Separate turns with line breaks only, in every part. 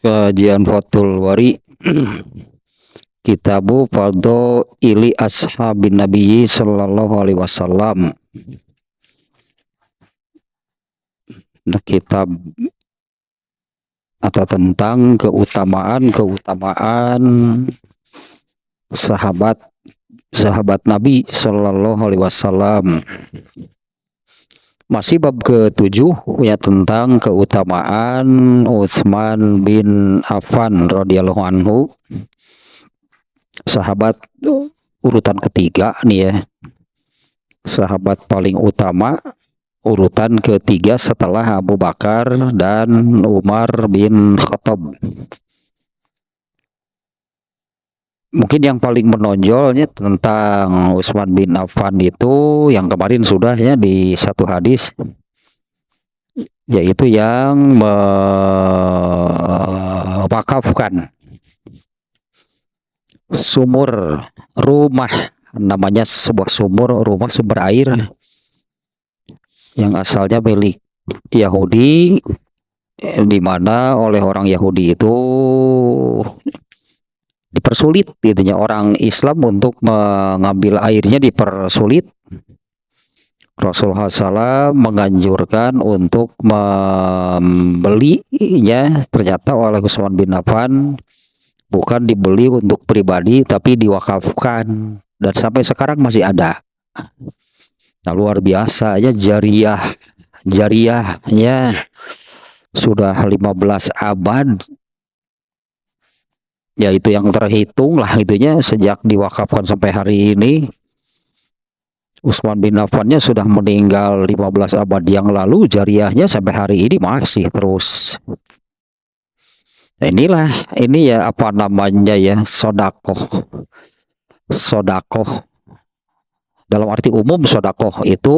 Kajian Fathul Bari Kitabu Fadho Ili Ashabin Nabi Sallallahu Alaihi Wasallam. Kitab atau tentang keutamaan sahabat Nabi Sallallahu Alaihi Wasallam. Masih bab ke-7 ya, tentang keutamaan Utsman bin Affan radhiyallahu anhu, sahabat urutan ketiga nih ya, sahabat paling utama, urutan ketiga setelah Abu Bakar dan Umar bin Khattab. Mungkin yang paling menonjolnya tentang Utsman bin Affan itu yang kemarin sudah ya di satu hadis, yaitu yang mewakafkan sumur rumah, namanya sebuah rumah sumber air yang asalnya milik Yahudi, di mana oleh orang Yahudi itu dipersulit gitunya, orang Islam untuk mengambil airnya dipersulit. Rasulullah SAW menganjurkan untuk membelinya, ternyata oleh Utsman bin Affan bukan dibeli untuk pribadi tapi diwakafkan, dan sampai sekarang masih ada. Nah, luar biasa ya, jariyahnya sudah 15 abad. Ya, itu yang terhitung lah itunya sejak diwakafkan sampai hari ini. Utsman bin Affan-nya sudah meninggal 15 abad yang lalu, jariyahnya sampai hari ini masih terus. Nah, ini ya apa namanya ya, sodakoh dalam arti umum. Sodakoh itu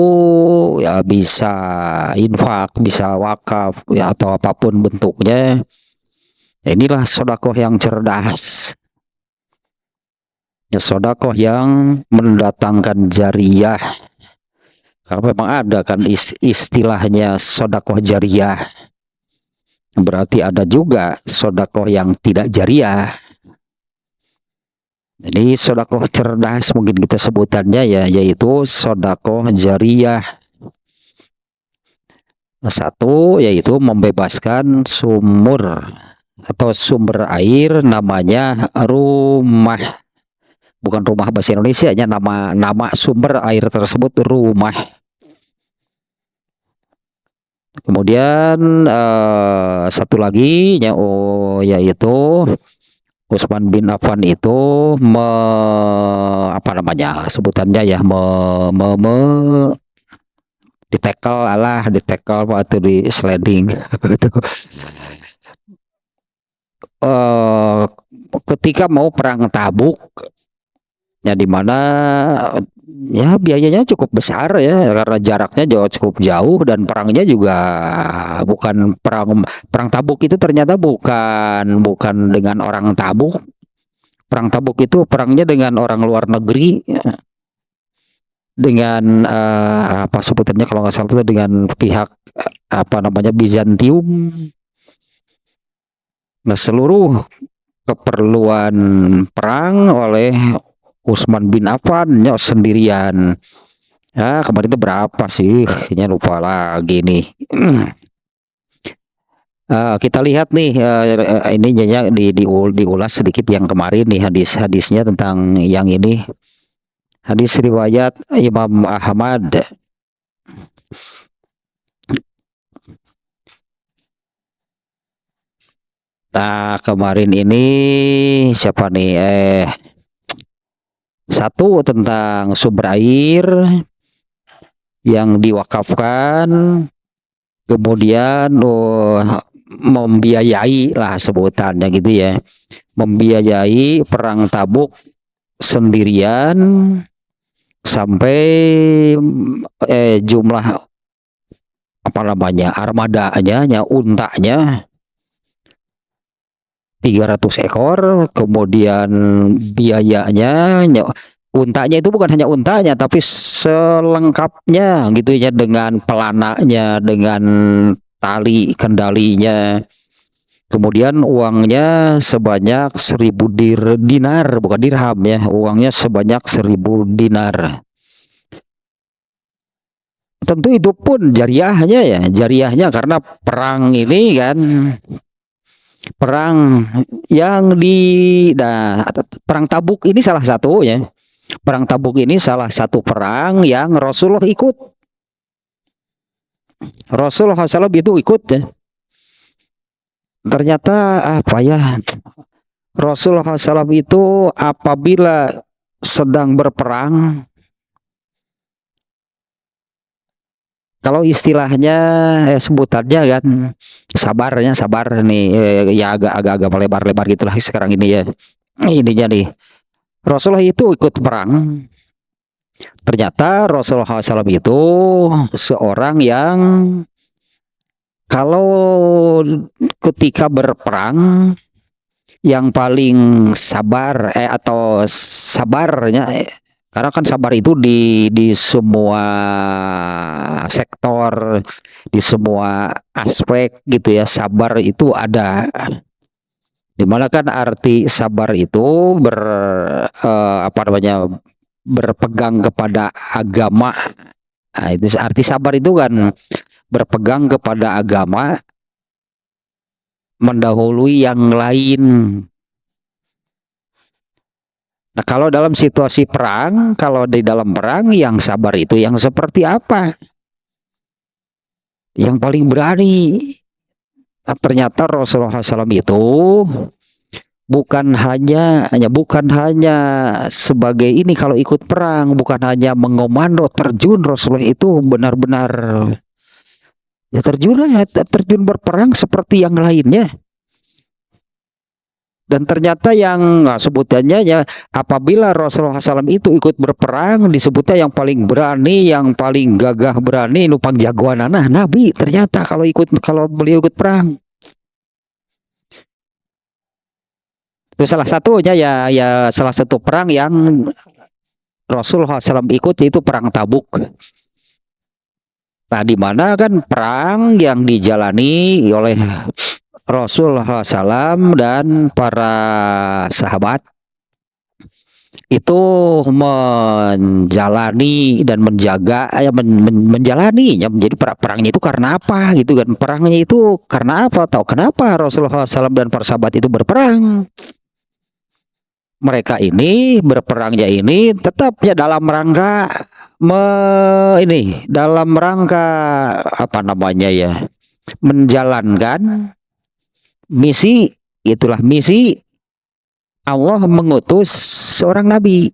ya bisa infak, bisa wakaf ya, atau apapun bentuknya. Inilah sodakoh yang cerdas ya, sodakoh yang mendatangkan jariyah. Karena memang ada kan istilahnya sodakoh jariyah, berarti ada juga sodakoh yang tidak jariyah. Jadi sodakoh cerdas mungkin kita sebutannya ya, yaitu sodakoh jariyah. Satu yaitu membebaskan sumur atau sumber air, namanya rumah, bukan rumah bahasa Indonesia nya, nama sumber air tersebut rumah. Kemudian satu lagi ya, yaitu Utsman bin Affan itu apa namanya sebutannya ya, ditekel atau di sliding ketika mau perang Tabuk ya, dimana ya biayanya cukup besar ya, karena jaraknya cukup jauh, dan perangnya juga bukan perang Tabuk itu ternyata bukan dengan orang Tabuk. Perang Tabuk itu perangnya dengan orang luar negeri, dengan apa sebutannya kalau nggak salah itu dengan pihak apa namanya Bizantium. Nah, seluruh keperluan perang oleh Utsman bin Affan ya, sendirian. Ya, kemarin itu berapa sih? Kayaknya lupa lagi nih. Kita lihat nih ininya diulas sedikit yang kemarin nih, hadisnya tentang yang ini. Hadis riwayat Imam Ahmad. Nah, kemarin ini siapa nih? Satu tentang sumber air yang diwakafkan, kemudian membiayai lah sebutannya gitu ya, membiayai perang Tabuk sendirian sampai jumlah apa namanya armadanya, untanya 300 ekor, kemudian biayanya, untanya itu bukan hanya untanya tapi selengkapnya gitu ya, dengan pelananya, dengan tali kendalinya, Kemudian uangnya sebanyak 1.000 dinar, bukan dirham ya, uangnya sebanyak 1.000 dinar. Tentu itu pun jariahnya ya, jariahnya karena perang ini kan, perang yang perang Tabuk ini salah satu ya. Perang Tabuk ini salah satu perang yang Rasulullah ikut. Rasulullah SAW itu ikut ya. Ternyata apa ya, Rasulullah SAW itu apabila sedang berperang, kalau istilahnya sebutannya kan sabarnya, sabar nih ya, agak melebar-lebar gitulah sekarang ini ya. Ininya nih, Rasulullah itu ikut perang. Ternyata Rasulullah SAW itu seorang yang kalau ketika berperang yang paling sabar atau sabarnya, karena kan sabar itu di semua sektor, di semua aspek gitu ya, sabar itu ada. Dimana kan arti sabar itu berpegang kepada agama. Nah, itu arti sabar itu kan berpegang kepada agama, mendahului yang lain. Nah, kalau dalam situasi perang, kalau di dalam perang yang sabar itu yang seperti apa? Yang paling berani. Nah, ternyata Rasulullah SAW itu bukan hanya sebagai ini kalau ikut perang, bukan hanya mengomando terjun. Rasulullah itu benar-benar ya terjun berperang seperti yang lainnya. Dan ternyata yang sebutannya ya, apabila Rasulullah SAW itu ikut berperang, disebutnya yang paling berani, yang paling gagah berani, nupang jagoan anak Nabi. Ternyata kalau beliau ikut perang, itu salah satunya ya salah satu perang yang Rasulullah SAW ikut, yaitu perang Tabuk. Nah, di mana kan perang yang dijalani oleh Rasulullah SAW dan para sahabat itu menjalani dan menjaga menjalaninya. Jadi perangnya itu karena apa gitu kan? Perangnya itu karena apa? Tahu kenapa Rasulullah SAW dan para sahabat itu berperang? Mereka ini berperangnya ini tetapnya dalam rangka dalam rangka apa namanya ya, menjalankan misi. Itulah misi Allah mengutus seorang nabi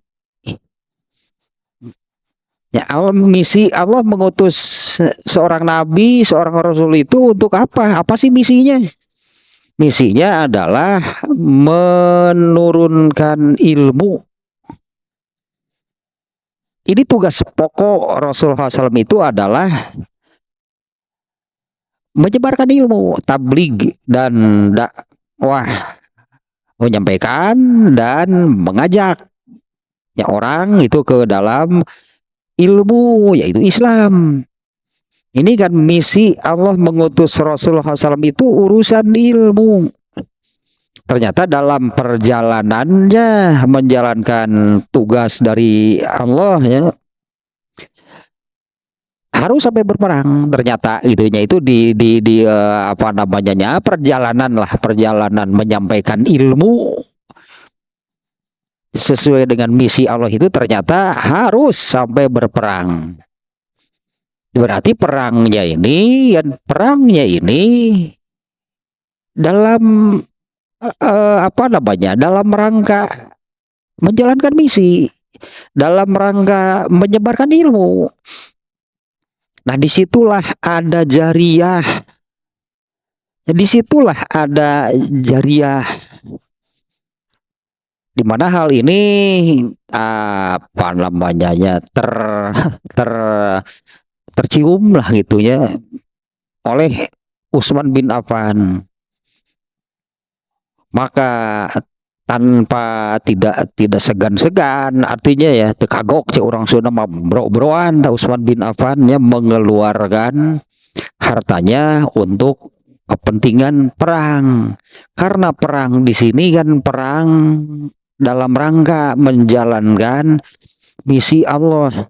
ya. Misi Allah mengutus seorang nabi, seorang rasul itu untuk apa sih misinya? Misinya adalah menurunkan ilmu. Ini tugas pokok Rasulullah SAW itu adalah menyebarkan ilmu, tabligh dan dakwah, menyampaikan dan mengajak ya orang itu ke dalam ilmu, yaitu Islam. Ini kan misi Allah mengutus Rasulullah SAW itu urusan ilmu. Ternyata dalam perjalanannya menjalankan tugas dari Allah ya, harus sampai berperang. Ternyata itunya itu di apa namanya, perjalanan menyampaikan ilmu sesuai dengan misi Allah itu ternyata harus sampai berperang. Berarti perangnya ini dalam dalam rangka menjalankan misi, dalam rangka menyebarkan ilmu. Nah, disitulah ada jariah. Disitulah ada jariah. Di mana hal ini apa namanya ya, tercium lah gitu ya oleh Utsman bin Affan. Maka tanpa tidak segan-segan, artinya ya tekagok cek orang Sunda mah bro-broan, Utsman bin Affan ya mengeluarkan hartanya untuk kepentingan perang. Karena perang di sini kan perang dalam rangka menjalankan misi Allah,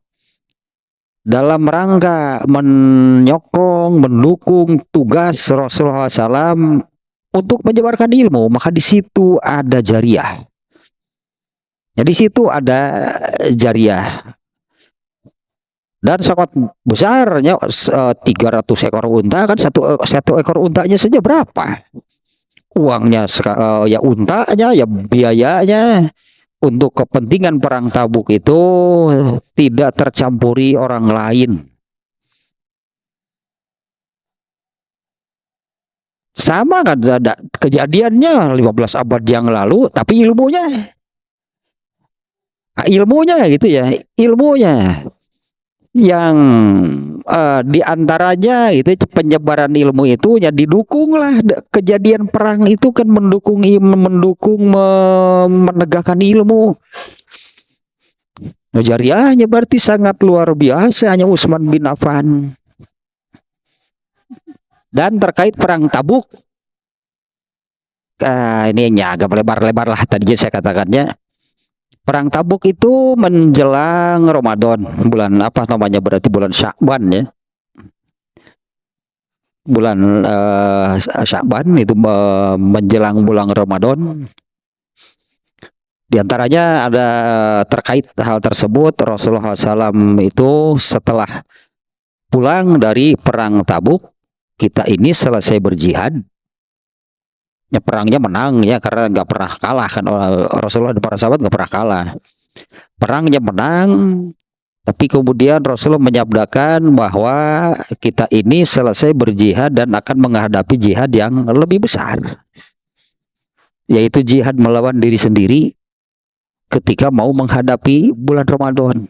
dalam rangka menyokong, mendukung tugas Rasulullah SAW untuk menyebarkan ilmu. Maka di situ ada jariah. Jadi di situ ada jariah. Dan sangat besarnya 300 ekor unta kan, satu ekor untanya saja berapa? Uangnya ya untanya, ya biayanya untuk kepentingan perang Tabuk itu tidak tercampuri orang lain. Sama kan ada kejadiannya 15 abad yang lalu, tapi ilmunya gitu ya, ilmunya yang diantaranya itu penyebaran ilmu itu ya didukung lah, kejadian perang itu kan mendukung menegakkan ilmu. Jariahnya berarti sangat luar biasa hanya Utsman bin Affan. Dan terkait perang Tabuk, ini agak lebar-lebar lah tadi saya katakannya. Perang Tabuk itu menjelang Ramadan, bulan apa namanya, berarti bulan Sya'ban ya. Bulan Sya'ban itu menjelang bulan Ramadan. Di antaranya ada terkait hal tersebut, Rasulullah SAW itu setelah pulang dari perang Tabuk, kita ini selesai berjihad. Ya, perangnya menang ya, karena nggak pernah kalah kan, Rasulullah dan para sahabat nggak pernah kalah. Perangnya menang, tapi kemudian Rasulullah menyabdakan bahwa kita ini selesai berjihad dan akan menghadapi jihad yang lebih besar, yaitu jihad melawan diri sendiri ketika mau menghadapi bulan Ramadan.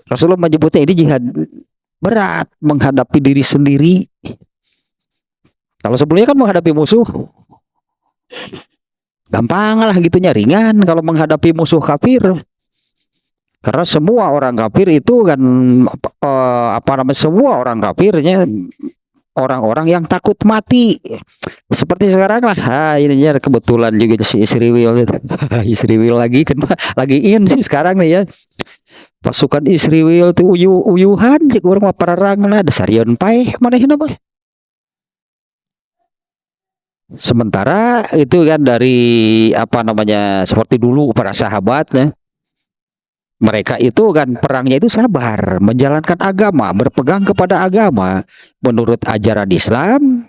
Rasulullah menyebutnya ini jihad berat, menghadapi diri sendiri. Kalau sebelumnya kan menghadapi musuh gampang lah gitunya, ringan kalau menghadapi musuh kafir. Karena semua orang kafir itu kan semua orang kafirnya orang-orang yang takut mati. Seperti sekarang lah, ininya kebetulan juga si Israel itu. Israel lagi kan lagi in sih sekarang nih ya. Pasukan Israel tuh uyuhan cik urang mah perang nah dasarian paeh manehna mah. Sementara itu kan dari seperti dulu para sahabat ya, mereka itu kan perangnya itu sabar, menjalankan agama, berpegang kepada agama. Menurut ajaran Islam,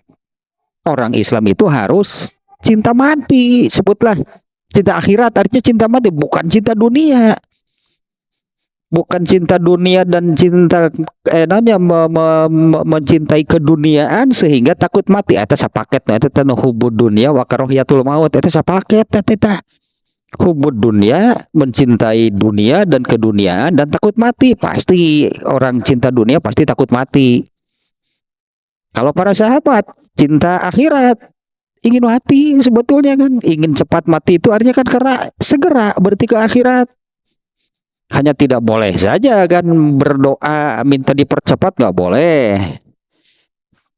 orang Islam itu harus cinta mati, sebutlah cinta akhirat, artinya cinta mati, bukan cinta dunia. Bukan cinta dunia dan cinta mencintai keduniaan sehingga takut mati. Eta sapaket eta teh hubud dunia wa karahiyatul maut, eta sapaket eta. Hubud dunia, mencintai dunia dan keduniaan dan takut mati. Pasti orang cinta dunia pasti takut mati. Kalau para sahabat cinta akhirat, ingin mati sebetulnya kan, ingin cepat mati itu artinya kan karena segera berarti ke akhirat. Hanya tidak boleh saja kan berdoa minta dipercepat, nggak boleh.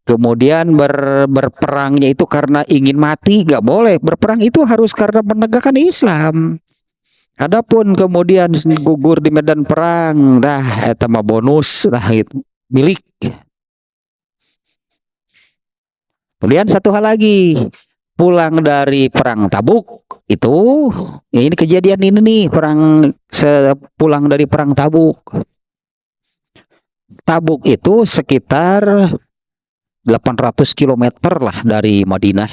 Kemudian berperangnya itu karena ingin mati, nggak boleh. Berperang itu harus karena menegakkan Islam. Adapun kemudian gugur di medan perang, eta mah bonus, itu milik. Kemudian satu hal lagi, pulang dari perang Tabuk itu, ini kejadian ini nih, pulang dari perang Tabuk. Tabuk itu sekitar 800 km lah dari Madinah,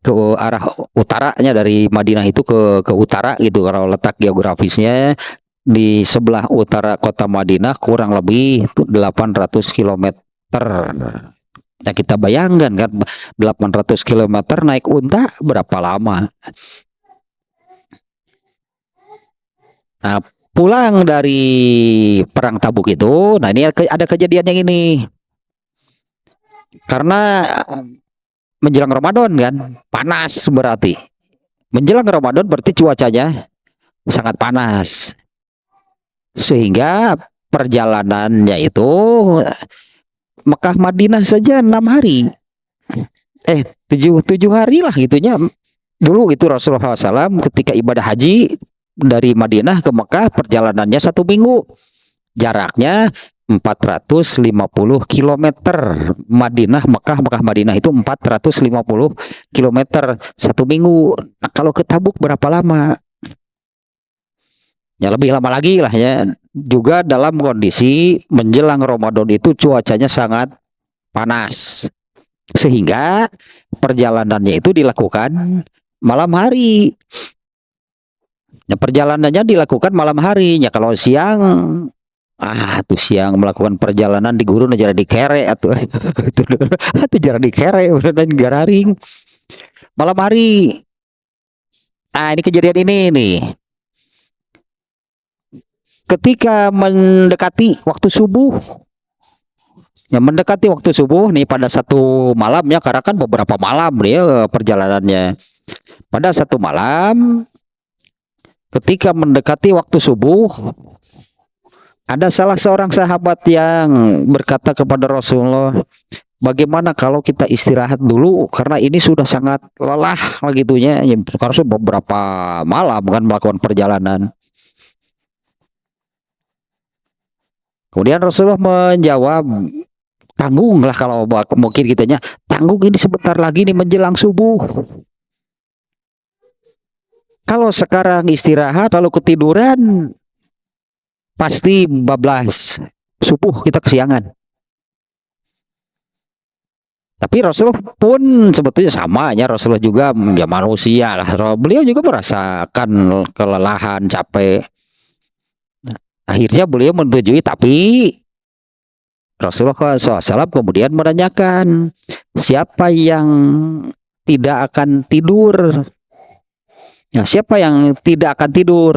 ke arah utaranya dari Madinah itu ke utara gitu, kalau letak geografisnya di sebelah utara kota Madinah kurang lebih 800 km. Nah, kita bayangkan kan 800 km naik unta berapa lama. Nah, pulang dari perang Tabuk itu, nah ini ada kejadian yang ini. Karena menjelang Ramadan kan, panas berarti. Menjelang Ramadan berarti cuacanya sangat panas. Sehingga perjalanannya itu Mekah Madinah saja 6 hari. 7 hari lah gitunya. Dulu itu Rasulullah SAW ketika ibadah haji dari Madinah ke Mekah perjalanannya 1 minggu. Jaraknya 450 kilometer. Mekah Madinah itu 450 kilometer 1 minggu. Nah, kalau ke Tabuk berapa lama? Ya lebih lama lagi lah ya. Juga dalam kondisi menjelang Ramadan itu cuacanya sangat panas. Sehingga perjalanannya itu dilakukan malam hari. Nah, perjalanannya dilakukan malam hari. Ya kalau siang, tuh siang melakukan perjalanan di gurun aja di kere atau itu jarang di kere dan gararing. Malam hari. Ini kejadian ini nih. Ketika mendekati waktu subuh. Ya mendekati waktu subuh nih pada satu malam ya, karena kan beberapa malam dia perjalanannya. Pada satu malam ketika mendekati waktu subuh, ada salah seorang sahabat yang berkata kepada Rasulullah, bagaimana kalau kita istirahat dulu karena ini sudah sangat lelah gitunya, ya, karena sudah beberapa malam kan melakukan perjalanan. Kemudian Rasulullah menjawab, tanggung lah kalau mungkin kitanya, tanggung ini sebentar lagi nih menjelang subuh. Kalau sekarang istirahat lalu ketiduran, pasti bablas subuh kita kesiangan. Tapi Rasulullah pun sebetulnya sama ya, Rasulullah juga ya manusia lah. Beliau juga merasakan kelelahan, capek. Akhirnya beliau menyetujui, tapi Rasulullah SAW kemudian menanyakan, siapa yang tidak akan tidur? Ya, siapa yang tidak akan tidur?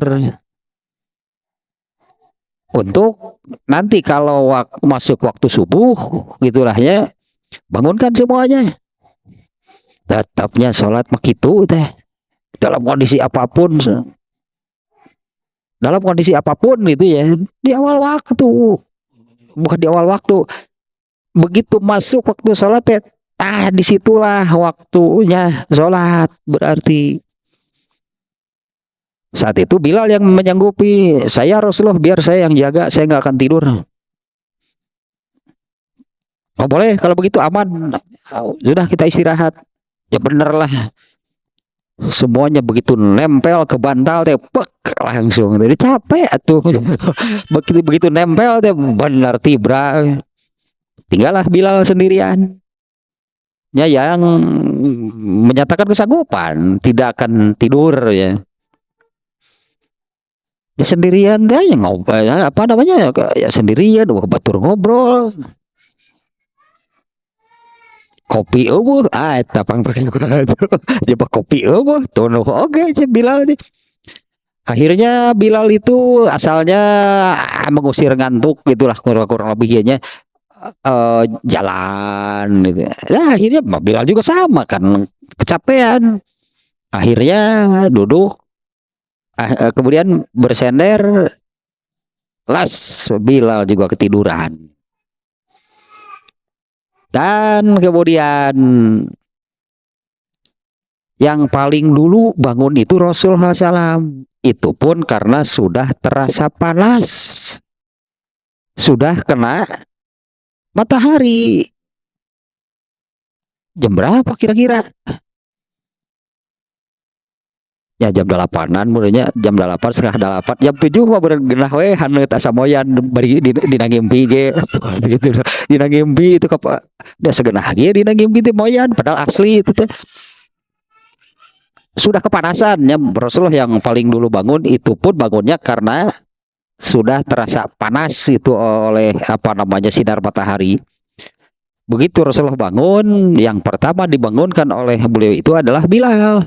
Untuk nanti kalau masuk waktu subuh, gitulah ya, bangunkan semuanya. Tetapnya sholat begitu teh. Dalam kondisi apapun. Dalam kondisi apapun itu ya, di awal waktu. Bukan di awal waktu, begitu masuk waktu sholat ya, disitulah waktunya sholat. Berarti saat itu Bilal yang menyanggupi, saya Rasulullah biar saya yang jaga, saya nggak akan tidur. Oh boleh kalau begitu aman, sudah kita istirahat. Ya bener lah, semuanya begitu nempel ke bantal teh, langsung jadi capek tuh. begitu nempel teh benar tibra. Tinggallah Bilal sendirian. Ya yang menyatakan kesanggupan tidak akan tidur ya. Ya sendirian deh yang ngobrol apa namanya ya sendirian, batur ngobrol. Kopi tapang pakai coba kopi tuh oke Bilal nih. Akhirnya Bilal itu asalnya mengusir ngantuk gitulah kurang lebihnya, jalan gitu. Ya akhirnya Bilal juga sama kan kecapean. Akhirnya duduk, kemudian bersender, las Bilal juga ketiduran. Dan kemudian yang paling dulu bangun itu Rasulullah SAW. Itu pun karena sudah terasa panas, sudah kena matahari. Jam berapa kira-kira? Ya jam 8-an mulanya, jam 8 setengah 8, jam 7 mah berengenah we haneut asa moyan bari dina ngimpi ge gitu. Dina ngimpi itu ka da segenah ge dina ngimpi teh moyan, padahal asli itu teh sudah kepanasan ya. Rasulullah yang paling dulu bangun itu pun bangunnya karena sudah terasa panas itu oleh apa namanya sinar matahari. Begitu Rasulullah bangun, yang pertama dibangunkan oleh beliau itu adalah Bilal.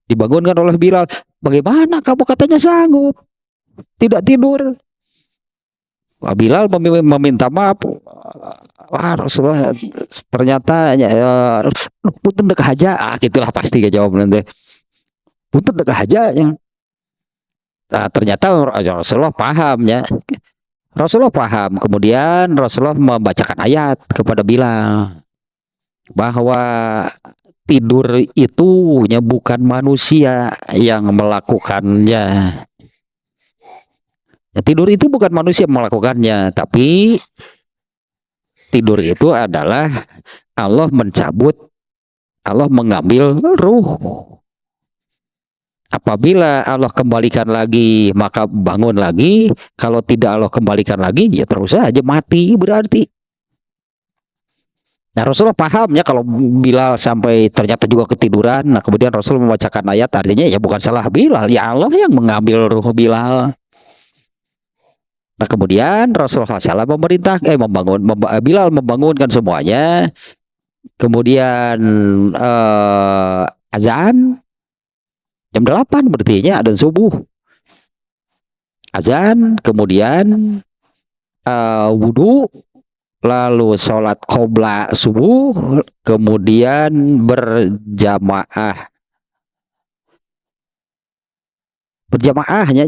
Dibangunkan oleh Bilal, bagaimana kamu katanya sanggup tidak tidur? Bilal meminta maaf. Wah Rasulullah ternyata punten teu kahaja, gitulah pasti jawab nanti. Punten teu kahaja. Nah, ternyata Rasulullah paham ya. Rasulullah paham. Kemudian Rasulullah membacakan ayat kepada Bilal bahwa tidur itu bukan manusia yang melakukannya. Ya, tidur itu bukan manusia yang melakukannya, tapi tidur itu adalah Allah mencabut, Allah mengambil ruh. Apabila Allah kembalikan lagi, maka bangun lagi. Kalau tidak Allah kembalikan lagi, ya terus saja mati berarti. Nah, Rasulullah paham ya kalau Bilal sampai ternyata juga ketiduran. Nah, kemudian Rasul membacakan ayat, artinya ya bukan salah Bilal, ya Allah yang mengambil ruh Bilal. Nah, kemudian Rasulullah SAW Bilal membangunkan semuanya. Kemudian azan jam 8 berarti ya ada subuh. Azan, kemudian wudhu, lalu sholat qobla subuh, kemudian berjamaahnya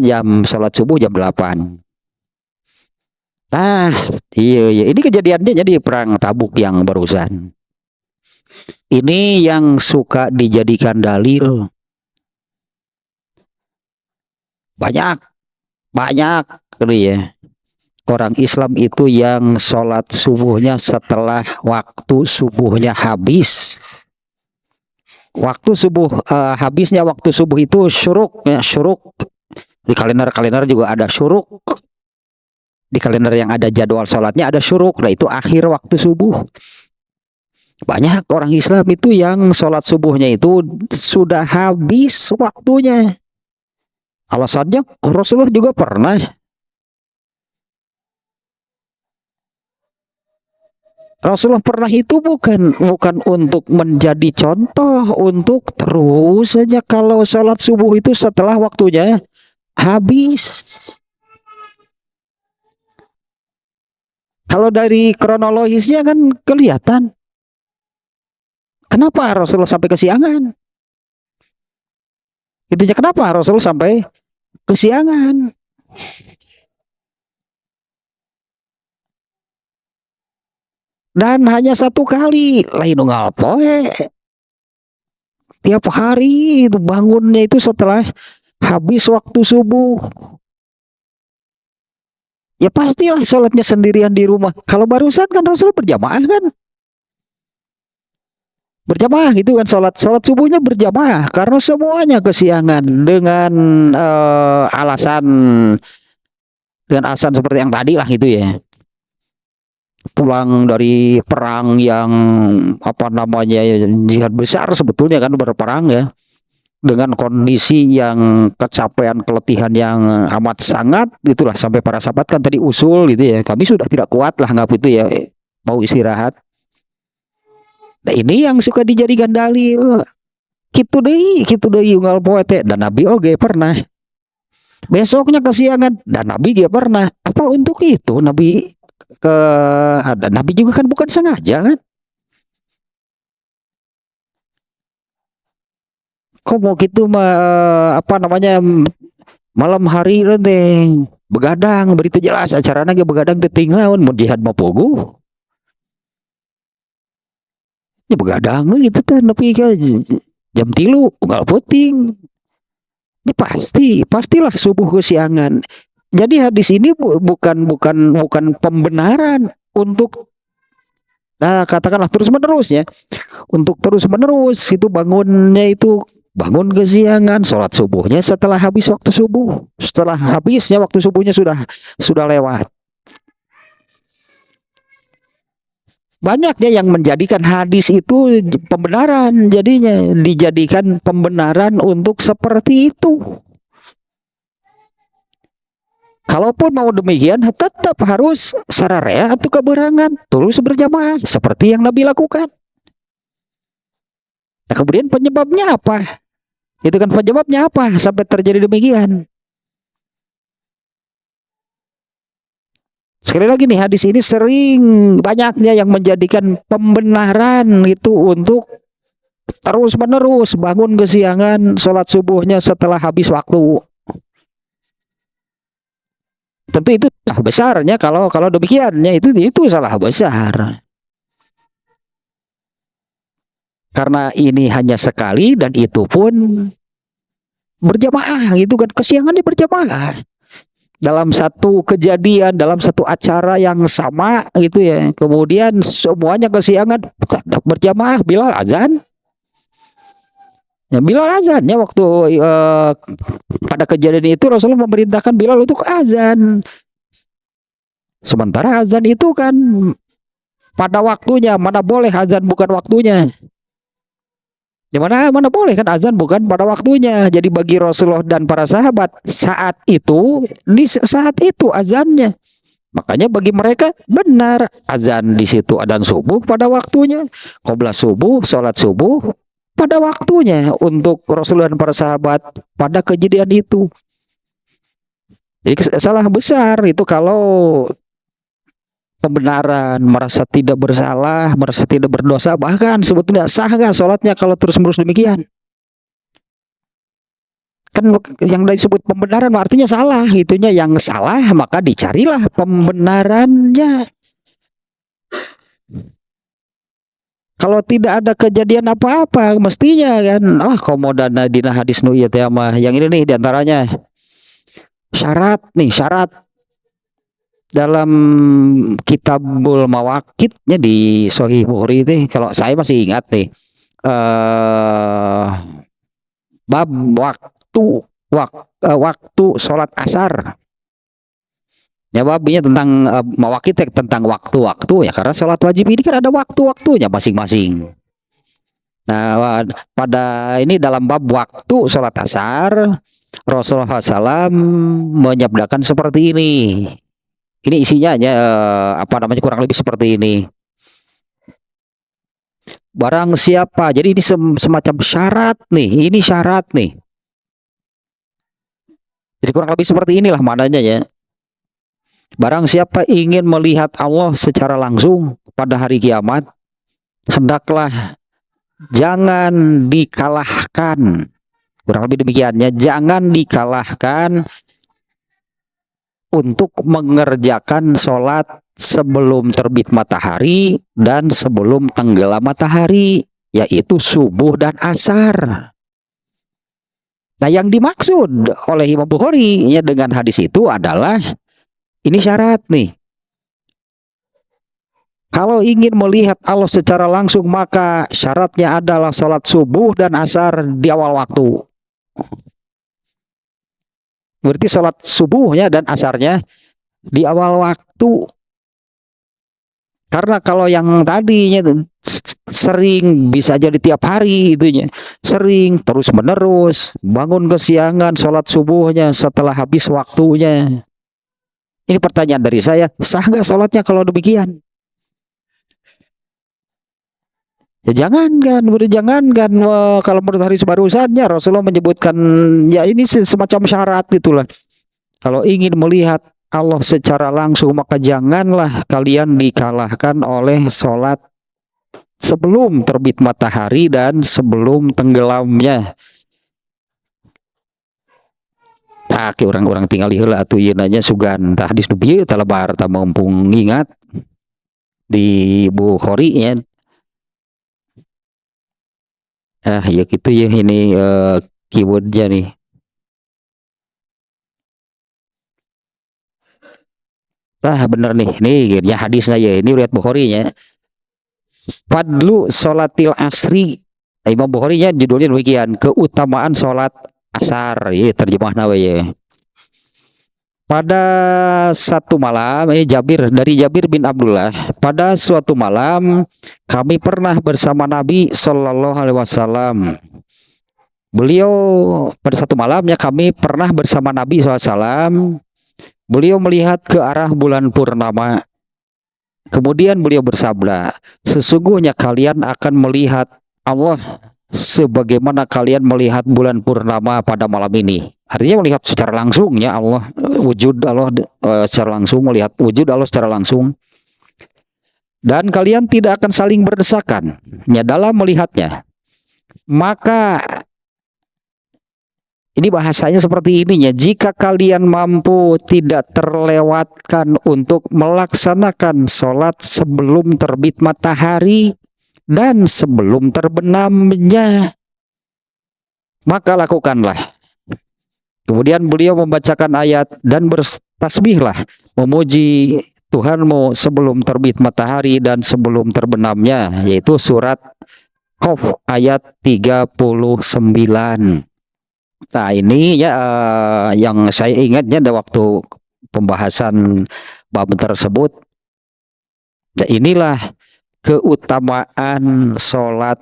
jam sholat subuh jam 8. Nah, iya, ini kejadiannya jadi perang Tabuk yang barusan. Ini yang suka dijadikan dalil. Banyak ya. Orang Islam itu yang sholat subuhnya setelah waktu subuhnya habis. Waktu subuh habisnya waktu subuh itu syuruk ya, syuruk. Di kalender juga ada syuruk. Di kalender yang ada jadwal sholatnya ada syuruk. Nah, itu akhir waktu subuh. Banyak orang Islam itu yang sholat subuhnya itu sudah habis waktunya. Alasannya Rasulullah juga pernah. Rasulullah pernah itu bukan untuk menjadi contoh, untuk terus saja kalau sholat subuh itu setelah waktunya habis. Kalau dari kronologisnya kan kelihatan. Kenapa Rasulullah sampai kesiangan? Intinya kenapa Rasulullah sampai kesiangan? Dan hanya satu kali, lain unggal poe. Tiap hari itu bangunnya itu setelah habis waktu subuh. Ya pastilah sholatnya sendirian di rumah. Kalau barusan kan Rasulullah berjamaah kan? Berjamaah gitu kan, sholat subuhnya berjamaah karena semuanya kesiangan dengan alasan seperti yang tadi lah gitu ya. Pulang dari perang yang jihad besar sebetulnya kan, berperang ya, dengan kondisi yang kecapean, keletihan yang amat sangat, itulah sampai para sahabat kan tadi usul gitu ya, kami sudah tidak kuat lah nggak itu ya, mau istirahat. Nah, ini yang suka dijadikan dalil. Kitu deui unggal poe teh, dan Nabi oge pernah. Besoknya kesiangan, dan Nabi dia pernah. Apa untuk itu Nabi ada Nabi juga kan bukan sengaja kan? Kok mau gitu malam hari nanti begadang berita jelas acaranya ge begadang teh ting naon mun jihad mah pogo. Ya begadang gitu teh nepi ka jam 3 unggal puting. Ini pastilah subuh kesiangan. Jadi hadis ini bukan pembenaran untuk katakanlah terus menerus ya. Untuk terus menerus itu bangun kesiangan, sholat subuhnya setelah habis waktu subuh. Setelah habisnya waktu subuhnya sudah lewat. Banyaknya yang menjadikan hadis itu pembenaran, jadinya dijadikan pembenaran untuk seperti itu. Kalaupun mau demikian, tetap harus sararea atau keberangan, terus berjamaah seperti yang Nabi lakukan. Nah, kemudian penyebabnya apa? Itu kan penyebabnya apa sampai terjadi demikian? Sekali lagi nih, hadis ini sering banyaknya yang menjadikan pembenaran itu untuk terus menerus bangun kesiangan, sholat subuhnya setelah habis waktu. tentu itu salah besarnya kalau kalau demikiannya itu salah besar. Karena ini hanya sekali dan itu pun berjamaah gitu kan, kesiangannya berjamaah dalam satu kejadian, dalam satu acara yang sama gitu ya, kemudian semuanya kesiangan berjamaah. Bilal azan ya, Bilal azan ya waktu pada kejadian itu Rasulullah memerintahkan Bilal untuk azan, sementara azan itu kan pada waktunya, mana boleh azan bukan waktunya. Di mana boleh kan azan bukan pada waktunya. Jadi bagi Rasulullah dan para sahabat saat itu, di saat itu azannya. Makanya bagi mereka benar azan di situ, adzan subuh pada waktunya, qobla subuh, sholat subuh pada waktunya untuk Rasulullah dan para sahabat pada kejadian itu. Jadi salah besar itu kalau pembenaran, merasa tidak bersalah, merasa tidak berdosa, bahkan sebetulnya sah nggak sholatnya kalau terus-menerus demikian. Kan yang disebut pembenaran artinya salah, itunya yang salah, maka dicarilah pembenarannya. Kalau tidak ada kejadian apa-apa, mestinya kan, komodana dina hadis nu ieu teh mah, yang ini nih diantaranya syarat dalam Kitabul Mawaqitnya di Sahih Bukhari itu, kalau saya masih ingat nih, bab waktu sholat asar. Ya, babnya tentang mawaqit, tentang waktu-waktu ya, karena sholat wajib ini kan ada waktu-waktunya masing-masing. Nah, pada ini dalam bab waktu sholat asar, Rasulullah SAW menyabdakan seperti ini. Ini isinya kurang lebih seperti ini. Barang siapa, jadi ini semacam syarat nih, ini syarat nih. Jadi kurang lebih seperti inilah maknanya ya. Barang siapa ingin melihat Allah secara langsung pada hari kiamat, hendaklah jangan dikalahkan. Kurang lebih demikiannya, jangan dikalahkan untuk mengerjakan sholat sebelum terbit matahari dan sebelum tenggelam matahari, yaitu subuh dan asar. Nah, yang dimaksud oleh Imam Bukhari ya dengan hadis itu adalah ini syarat nih. Kalau ingin melihat Allah secara langsung, maka syaratnya adalah sholat subuh dan asar di awal waktu. Berarti sholat subuhnya dan asarnya di awal waktu. Karena kalau yang tadinya sering, bisa jadi tiap hari itunya, sering terus menerus bangun kesiangan sholat subuhnya setelah habis waktunya. Ini pertanyaan dari saya, sah nggak sholatnya kalau demikian? Ya jangankan kalau menurut hadis barusannya Rasulullah menyebutkan ya ini semacam syarat itulah. Kalau ingin melihat Allah secara langsung, maka janganlah kalian dikalahkan oleh sholat sebelum terbit matahari dan sebelum tenggelamnya. Nah, orang-orang tinggal heula atuh ieu nanya sugan tah hadis nu bieu tah lebar tah mumpung ingat di Bukhari ya. Ya gitu ya ini keywordnya nih. Bener nih, ya hadisnya ya, ini riwayat Bukhari ya. Fadlu sholatil asri. Imam Bukhari nya judulnya demikian, keutamaan sholat asar, ya terjemahna we ya. Pada satu malam, ini dari Jabir bin Abdullah, pada suatu malam kami pernah bersama Nabi Shallallahu Alaihi Wasallam. Beliau pada satu malamnya kami pernah bersama Nabi SAW. Beliau melihat ke arah bulan purnama. Kemudian beliau bersabda, sesungguhnya kalian akan melihat Allah sebagaimana kalian melihat bulan purnama pada malam ini. Artinya melihat secara langsung ya Allah, wujud Allah secara langsung, melihat wujud Allah secara langsung. Dan kalian tidak akan saling berdesakan ya dalam melihatnya. Maka Ini bahasanya seperti ininya, jika kalian mampu tidak terlewatkan untuk melaksanakan sholat sebelum terbit matahari dan sebelum terbenamnya, maka lakukanlah. Kemudian beliau membacakan ayat dan bertasbihlah, memuji Tuhanmu sebelum terbit matahari dan sebelum terbenamnya, yaitu surat Qaf ayat 39. Nah ini ya yang saya ingatnya ada waktu pembahasan bab tersebut. Nah, inilah keutamaan sholat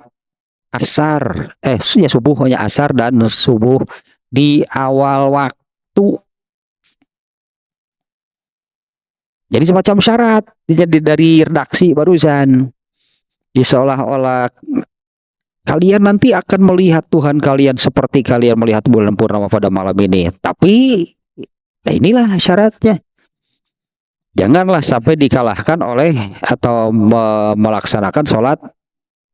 asar, ya subuhnya asar dan subuh di awal waktu. Jadi semacam syarat jadi dari redaksi barusan. Seolah-olah kalian nanti akan melihat Tuhan kalian seperti kalian melihat bulan purnama pada malam ini. Tapi nah inilah syaratnya. Janganlah sampai dikalahkan oleh atau melaksanakan sholat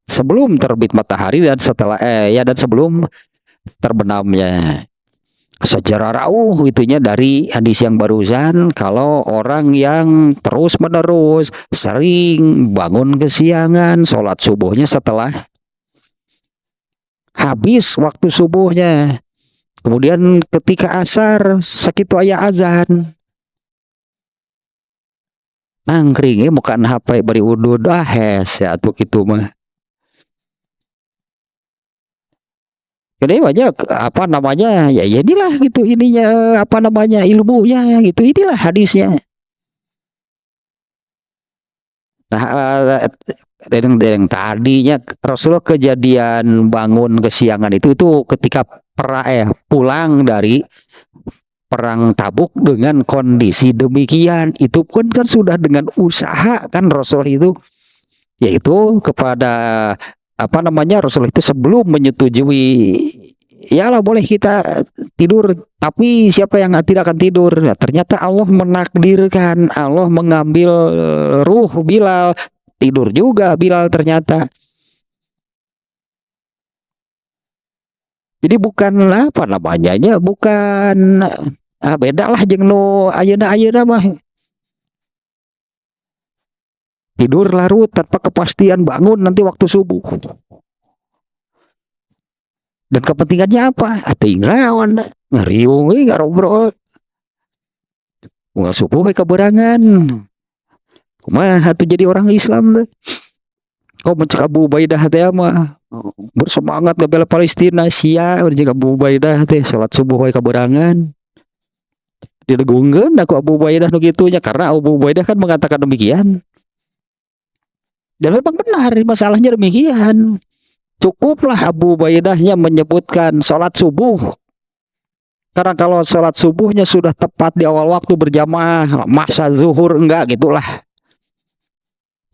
sebelum terbit matahari dan setelah dan sebelum terbenamnya. Secara rauh itunya dari hadis yang barusan, kalau orang yang terus-menerus sering bangun kesiangan, sholat subuhnya setelah habis waktu subuhnya, kemudian ketika asar sekitu aya azan, nangkringnya bukan HP bari udud ahes ya tuh gitu mah. Jadi banyak apa namanya ya inilah gitu ininya apa namanya ilmunya gitu, inilah hadisnya. Nah, yang tadinya Rasulullah kejadian bangun kesiangan itu ketika pulang dari perang Tabuk dengan kondisi demikian. Itu pun kan sudah dengan usaha kan Rasulullah itu, yaitu kepada apa namanya Rasulullah itu sebelum menyetujui ya lah boleh kita tidur, tapi siapa yang tidak akan tidur? Nah, ternyata Allah menakdirkan, Allah mengambil ruh Bilal, tidur juga Bilal ternyata. Jadi bukan apa namanya, bukan beda lah jeung nu ayeuna mah. Tidur larut tanpa kepastian bangun nanti waktu subuh. Dan kepentingannya apa? Ating lawan ngeriung we ngarobrol. Unggal subuh we kaberangan. Kumaha atuh jadi orang Islam deh. Kau mencek Abu Ubaidah teh mah bersemangat ngebela Palestina, sia mencek Abu Ubaidah teh salat subuh we kaberangan. Dilegungkeun aku Abu Ubaidah nu kitu nya, karena Abu Ubaidah kan mengatakan demikian. Dan memang benar masalahnya demikian. Cukuplah Abu Ubaidahnya menyebutkan sholat subuh. Karena kalau sholat subuhnya sudah tepat di awal waktu berjamaah, masa zuhur enggak gitulah.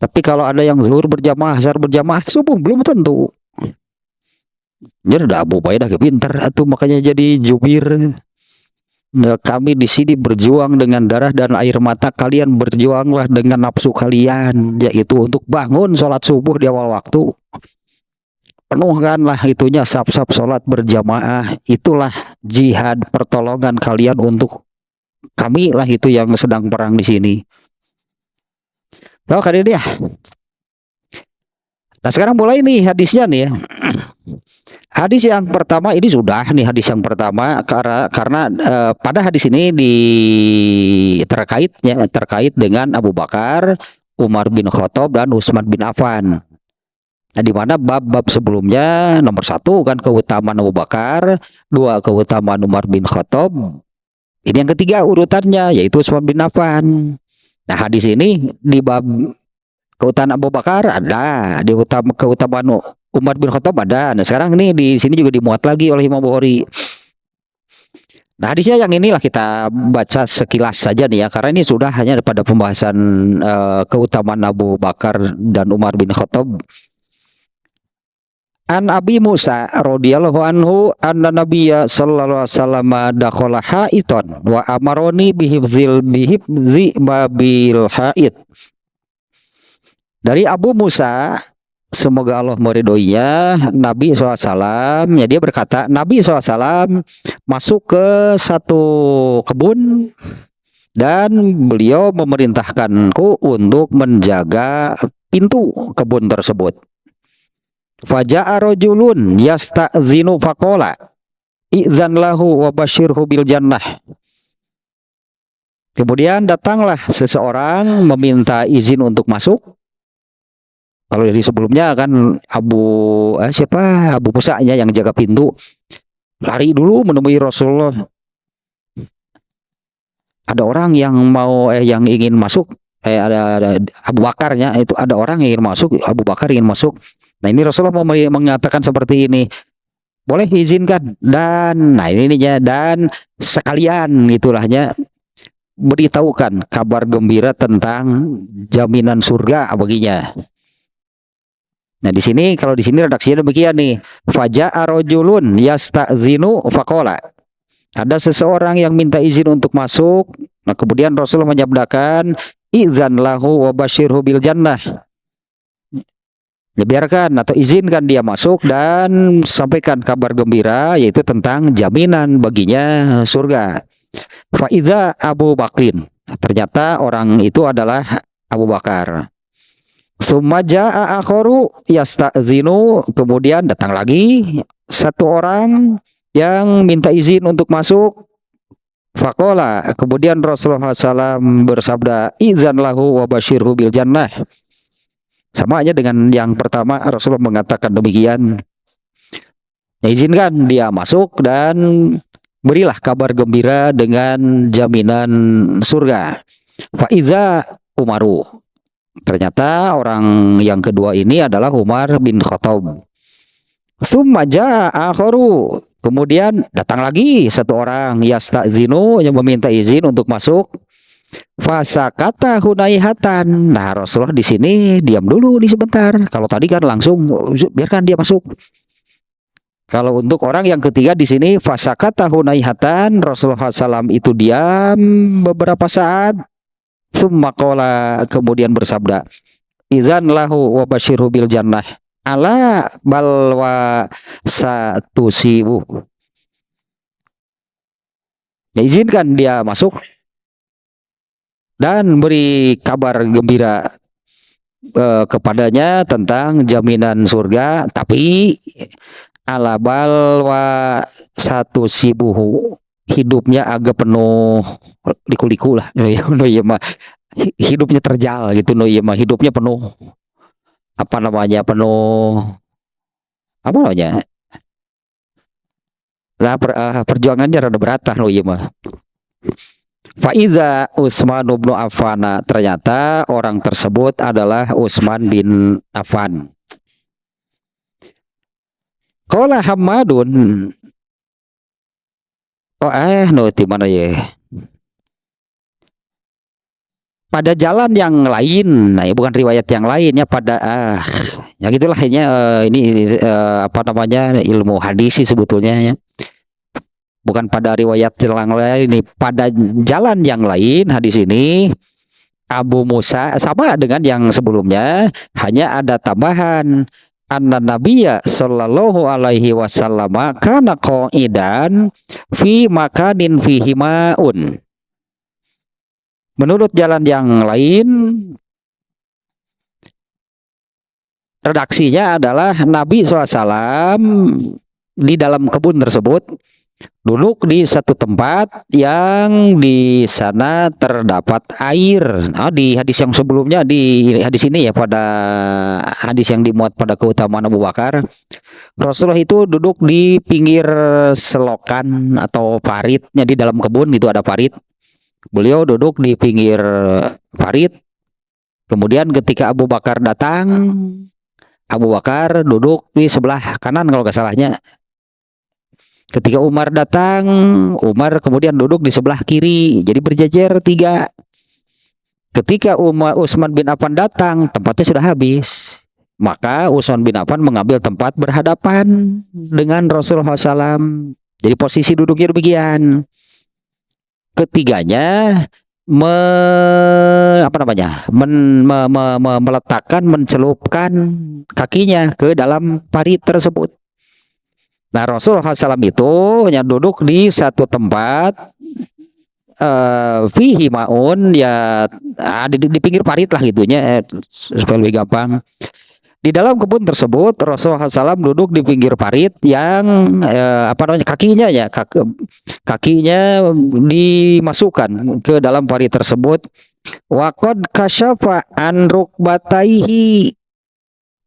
Tapi kalau ada yang zuhur berjamaah, asar berjamaah, subuh belum tentu. Jadi ada Abu Ubaidah pinter atuh makanya jadi jubir. Nah, kami di sini berjuang dengan darah dan air mata, kalian berjuanglah dengan nafsu kalian, yaitu untuk bangun sholat subuh di awal waktu. Penuhkanlah itunya saf-saf sholat berjamaah, itulah jihad pertolongan kalian untuk kami lah itu yang sedang perang di sini. Tahu kan ini ya? Nah sekarang mulai nih hadisnya nih ya. Hadis yang pertama ini sudah nih hadis yang pertama karena pada hadis ini terkait dengan Abu Bakar, Umar bin Khattab dan Utsman bin Affan. Nah, di mana bab-bab sebelumnya nomor 1 kan keutamaan Abu Bakar, 2 keutamaan Umar bin Khattab. Ini yang ketiga urutannya yaitu Utsman bin Affan. Nah, hadis ini di bab keutamaan Abu Bakar ada, di keutamaan Umar bin Khattab ada. Nah, sekarang ini di sini juga dimuat lagi oleh Imam Bukhari. Nah, hadisnya yang inilah kita baca sekilas saja nih ya, karena ini sudah hanya pada pembahasan keutamaan Abu Bakar dan Umar bin Khattab. An Abi Musa radhiyallahu anhu anna Nabiyya sallallahu alaihi wasallam dakhala haitan wa amaroni bihifzi babil hait. Dari Abu Musa semoga Allah meridhoinya, Nabi SAW, ya dia berkata, Nabi SAW masuk ke satu kebun dan beliau memerintahkanku untuk menjaga pintu kebun tersebut. Faja'a rajulun yasta'zinu faqala i'zan lahu wa basyirhu bil jannah. Kemudian datanglah seseorang meminta izin untuk masuk. Kalau dari sebelumnya kan Abu Musa'nya yang jaga pintu lari dulu menemui Rasulullah. Ada orang yang yang ingin masuk, ada Abu Bakarnya, itu ada orang yang ingin masuk, Abu Bakar ingin masuk. Nah ini Rasulullah mau mengatakan seperti ini, boleh izinkan, dan nah ininya, dan sekalian itulahnya beritahukan kabar gembira tentang jaminan surga baginya. Nah di sini, kalau di sini redaksinya demikian nih, faja'a rajulun yasta'zinu faqala. Ada seseorang yang minta izin untuk masuk. Nah kemudian Rasulullah menyabdakan, izan lahu wa basyirhu bil jannah. Ya, biarkan atau izinkan dia masuk dan sampaikan kabar gembira, yaitu tentang jaminan baginya surga. Faiza Abu Bakrin. Ternyata orang itu adalah Abu Bakar. Summa jaa akharu yasta'zinu. Kemudian datang lagi satu orang yang minta izin untuk masuk. Faqala, kemudian Rasulullah SAW bersabda, izan lahu wa basyirhu bil jannah. Sama aja dengan yang pertama, Rasulullah mengatakan demikian. Ya, izinkan dia masuk dan berilah kabar gembira dengan jaminan surga. Faiza Umaru. Ternyata orang yang kedua ini adalah Umar bin Khattab. Summa jaa akharu. Kemudian datang lagi satu orang yasta'zinu, yang meminta izin untuk masuk. Fasakata hunaihatan. Nah Rasulullah di sini diam dulu di sebentar. Kalau tadi kan langsung biarkan dia masuk. Kalau untuk orang yang ketiga di sini fasakata hunaihatan, Rasulullah SAW itu diam beberapa saat. Summa qala, kemudian bersabda, izan lahu wa basyirhu bil jannah. Ala balwa satusibu. Ya, izinkan dia masuk dan beri kabar gembira kepadanya tentang jaminan surga, tapi ala balwa satusibuhu, hidupnya agak penuh liku-liku lah. Hidupnya terjal gitu, hidupnya penuh perjuangannya rada berat lah. Faiza Utsman bin Affan. Ternyata orang tersebut adalah Utsman bin Affan. Qala Hammadun. Di mana ya? Pada jalan yang lain, nah bukan riwayat yang lainnya, pada ya gitulah ini ilmu hadis sih sebetulnya ya. Bukan pada riwayat yang lain ini, pada jalan yang lain hadis ini Abu Musa sama dengan yang sebelumnya, hanya ada tambahan anna nabiyya sallallahu alaihi wasallam kana qa'idan fi makanin fihi ma'un. Menurut jalan yang lain, redaksinya adalah Nabi SAW di dalam kebun tersebut duduk di satu tempat yang di sana terdapat air. Di hadis yang sebelumnya, di hadis ini ya, pada hadis yang dimuat pada keutamaan Abu Bakar, Rasulullah itu duduk di pinggir selokan atau paritnya di dalam kebun, itu ada parit. Beliau duduk di pinggir parit. Kemudian ketika Abu Bakar datang, Abu Bakar duduk di sebelah kanan kalau nggak salahnya. Ketika Umar datang, Umar kemudian duduk di sebelah kiri. Jadi berjejer 3. Ketika Utsman bin Affan datang, tempatnya sudah habis. Maka Utsman bin Affan mengambil tempat berhadapan dengan Rasulullah SAW. Jadi posisi duduknya demikian. Ketiganya apa namanya, meletakkan, mencelupkan kakinya ke dalam parit tersebut. Nah, Rasulullah SAW itu hanya duduk di satu tempat, fihi maun, ya di pinggir parit lah gitunya, supaya lebih gampang. Di dalam kebun tersebut Rasulullah SAW duduk di pinggir parit yang apa namanya, kakinya ya, kakinya dimasukkan ke dalam parit tersebut. Waqad kasyafa an rukbataihi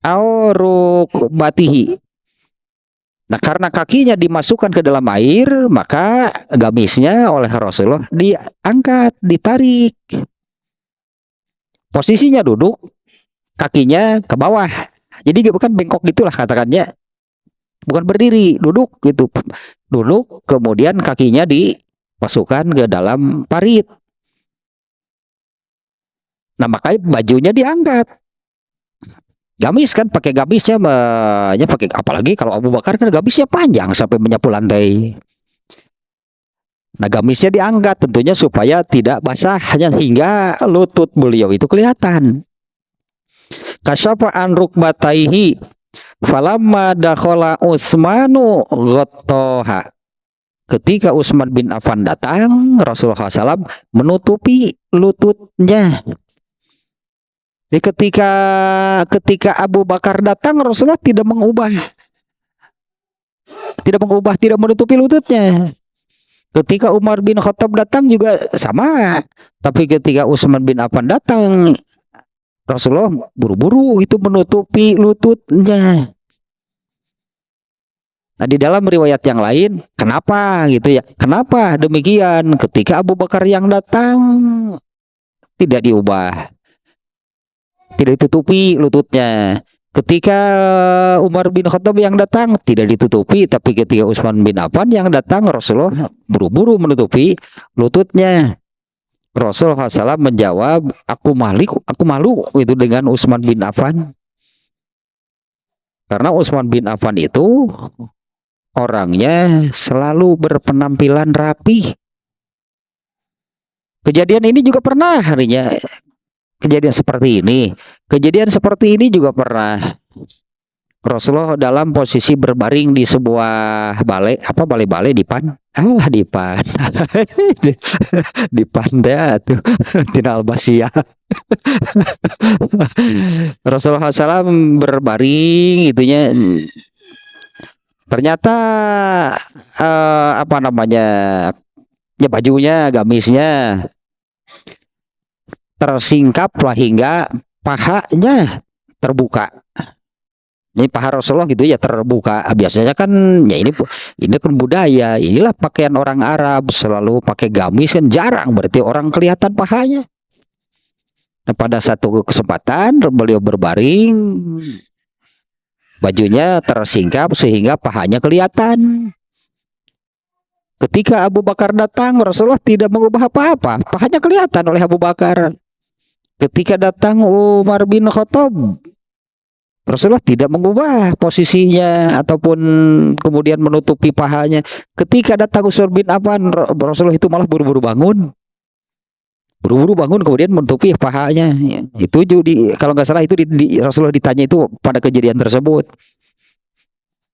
aw rukbatihi. Nah, karena kakinya dimasukkan ke dalam air, maka gamisnya oleh Rasulullah diangkat, ditarik. Posisinya duduk, kakinya ke bawah. Jadi bukan bengkok gitulah katakannya. Bukan berdiri, duduk gitu. Duduk, kemudian kakinya dimasukkan ke dalam parit. Nah, makanya bajunya diangkat. Gamis kan, pakai gamisnya pakai, apalagi kalau Abu Bakar kan gamisnya panjang sampai menyapu lantai. Nah, gamisnya diangkat tentunya supaya tidak basah, hingga lutut beliau itu kelihatan. Kasyafa an rukbataihi falamma dakhala Utsmanu ghattaha. Ketika Utsman bin Affan datang, Rasulullah SAW menutupi lututnya. Jadi ketika Abu Bakar datang, Rasulullah tidak menutupi lututnya. Ketika Umar bin Khattab datang juga sama. Tapi ketika Utsman bin Affan datang, Rasulullah buru-buru itu menutupi lututnya. Nah, di dalam riwayat yang lain, kenapa gitu ya? Kenapa demikian? Ketika Abu Bakar yang datang tidak diubah, tidak ditutupi lututnya. Ketika Umar bin Khattab yang datang tidak ditutupi, tapi ketika Utsman bin Affan yang datang, Rasulullah buru-buru menutupi lututnya. Rasulullah SAW menjawab, aku malu itu dengan Utsman bin Affan. Karena Utsman bin Affan itu orangnya selalu berpenampilan rapi. Kejadian ini juga pernah harinya. Kejadian seperti ini juga pernah. Rasulullah dalam posisi berbaring di sebuah balai dipan. Dipan. Dipan dah tuh. Tinal Basia. Rasulullah SAW berbaring itunya. Ternyata apa namanya? Ya, bajunya, gamisnya tersingkap lah hingga pahanya terbuka. Ini paha Rasulullah gitu ya terbuka. Biasanya kan ya ini kan budaya. Inilah pakaian orang Arab, selalu pakai gamis kan jarang, berarti orang kelihatan pahanya. Nah, pada satu kesempatan beliau berbaring, bajunya tersingkap sehingga pahanya kelihatan. Ketika Abu Bakar datang, Rasulullah tidak mengubah apa-apa, pahanya kelihatan oleh Abu Bakar. Ketika datang Umar bin Khattab, Rasulullah tidak mengubah posisinya ataupun kemudian menutupi pahanya. Ketika datang Utsman bin Affan, Rasulullah itu malah buru-buru bangun kemudian menutupi pahanya. Itu juga kalau nggak salah itu Rasulullah ditanya itu pada kejadian tersebut.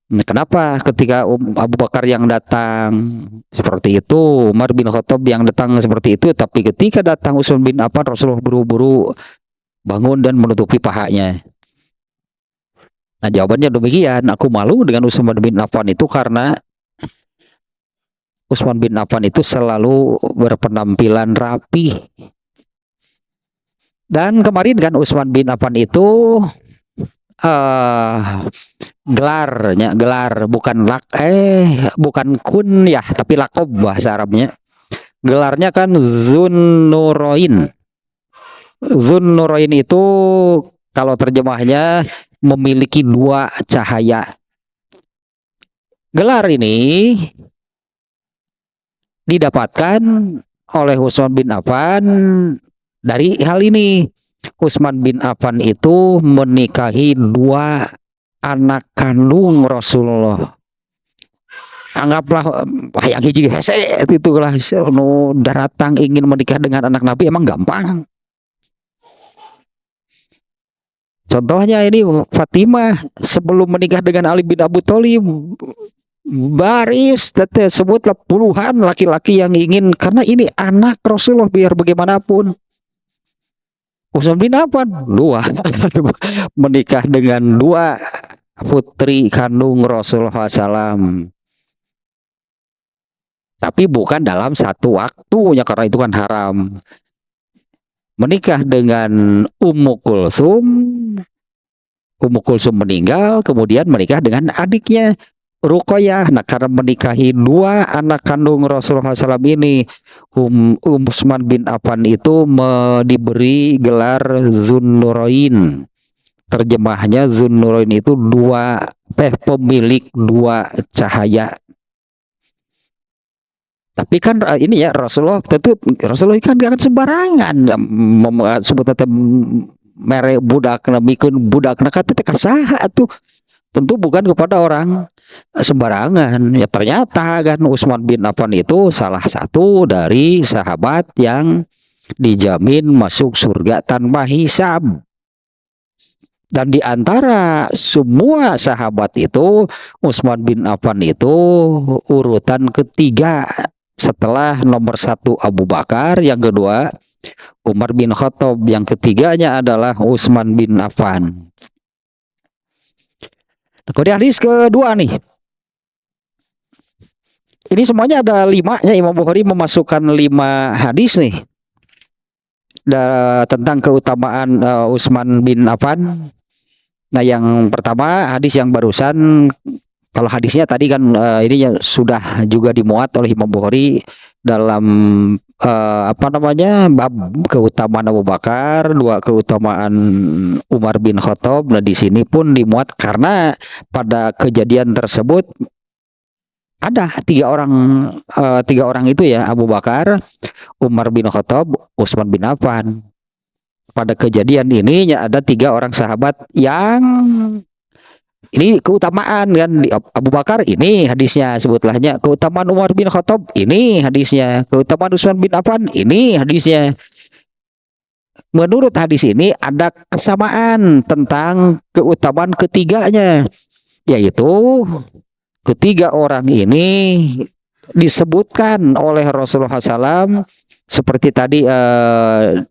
Nah, kenapa ketika Abu Bakar yang datang seperti itu, Umar bin Khattab yang datang seperti itu, tapi ketika datang Utsman bin Affan, Rasulullah buru-buru bangun dan menutupi pahanya. Nah, jawabannya demikian. Aku malu dengan Utsman bin Affan itu karena Utsman bin Affan itu selalu berpenampilan rapi. Dan kemarin kan Utsman bin Affan itu gelar bukan kunyah tapi lakob bahasa Arabnya. Gelarnya kan Zunnurain. Zunnurain itu kalau terjemahnya memiliki dua cahaya. Gelar ini didapatkan oleh Utsman bin Affan dari hal ini. Utsman bin Affan itu menikahi dua anak kandung Rasulullah. anggaplah hayang hiji hese itulah nu daratang ingin menikah dengan anak Nabi emang gampang. Contohnya ini Fatimah sebelum menikah dengan Ali bin Abi Thalib baris sebutlah puluhan laki-laki yang ingin, karena ini anak Rasulullah biar bagaimanapun. Utsman bin Affan dua menikah dengan dua putri kandung Rasulullah SAW, tapi bukan dalam satu waktunya karena itu kan haram. Menikah dengan Ummu Kulsum meninggal, kemudian menikah dengan adiknya Ruqayyah. Nah, karena menikahi dua anak kandung Rasulullah SAW ini, Utsman bin Affan itu diberi gelar Zunnurain. Terjemahnya Zunnurain itu pemilik dua cahaya. Tapi kan ini ya Rasulullah kan gak akan sembarangan sebut mere budak mikun budak kata kasaha tuh, tentu bukan kepada orang sembarangan. Ya ternyata kan Utsman bin Affan itu salah satu dari sahabat yang dijamin masuk surga tanpa hisab. Dan di antara semua sahabat itu Utsman bin Affan itu urutan ketiga, setelah nomor satu Abu Bakar, yang kedua Umar bin Khattab, yang ketiganya adalah Utsman bin Affan. Kemudian hadis kedua nih, ini semuanya ada 5 ya, Imam Bukhari memasukkan 5 hadis nih tentang keutamaan Utsman bin Affan. Nah, yang pertama hadis yang barusan, kalau hadisnya tadi kan ini sudah juga dimuat oleh Imam Bukhari dalam bab keutamaan Abu Bakar, 2 keutamaan Umar bin Khattab. Nah, di sini pun dimuat karena pada kejadian tersebut ada 3 orang itu ya, Abu Bakar, Umar bin Khattab, Utsman bin Affan. Pada kejadian ini ada 3 orang sahabat yang ini keutamaan kan. Abu Bakar ini hadisnya sebutlahnya, keutamaan Umar bin Khattab ini hadisnya, keutamaan Utsman bin Affan ini hadisnya. Menurut hadis ini ada kesamaan tentang keutamaan ketiganya, yaitu ketiga orang ini disebutkan oleh Rasulullah SAW seperti tadi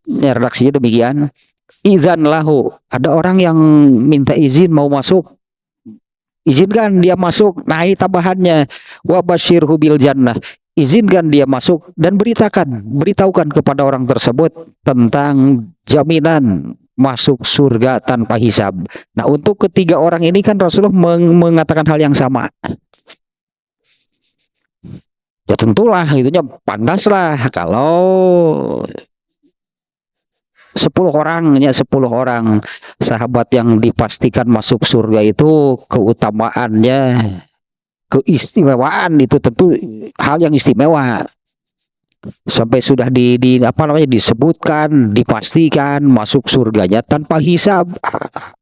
redaksinya demikian. Izan lahu, ada orang yang minta izin mau masuk, izinkan dia masuk. Nah, ini tambahannya, wa basyirhu bil jannah, izinkan dia masuk dan beritahukan kepada orang tersebut tentang jaminan masuk surga tanpa hisab. Nah, untuk ketiga orang ini kan Rasulullah mengatakan hal yang sama. Ya tentulah itunya pantaslah kalau 10 orang sahabat yang dipastikan masuk surga itu keutamaannya, keistimewaan itu tentu hal yang istimewa. Sampai sudah disebutkan, dipastikan masuk surganya tanpa hisab,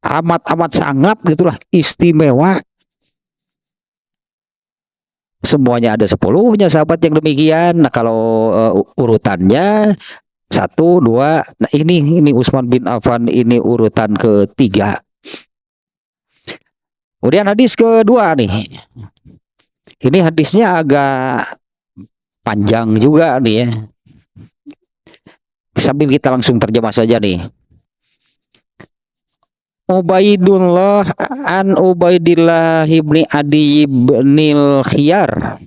amat sangat gitulah istimewa. Semuanya ada 10-nya sahabat yang demikian. Nah, kalau urutannya 1, 2, nah ini Utsman bin Affan ini urutan ketiga. Kemudian hadis kedua nih, ini hadisnya agak panjang juga nih ya, sambil kita langsung terjemah saja nih. Ubaidullah an Ubaidillah ibni Adi ibnil Khiyar.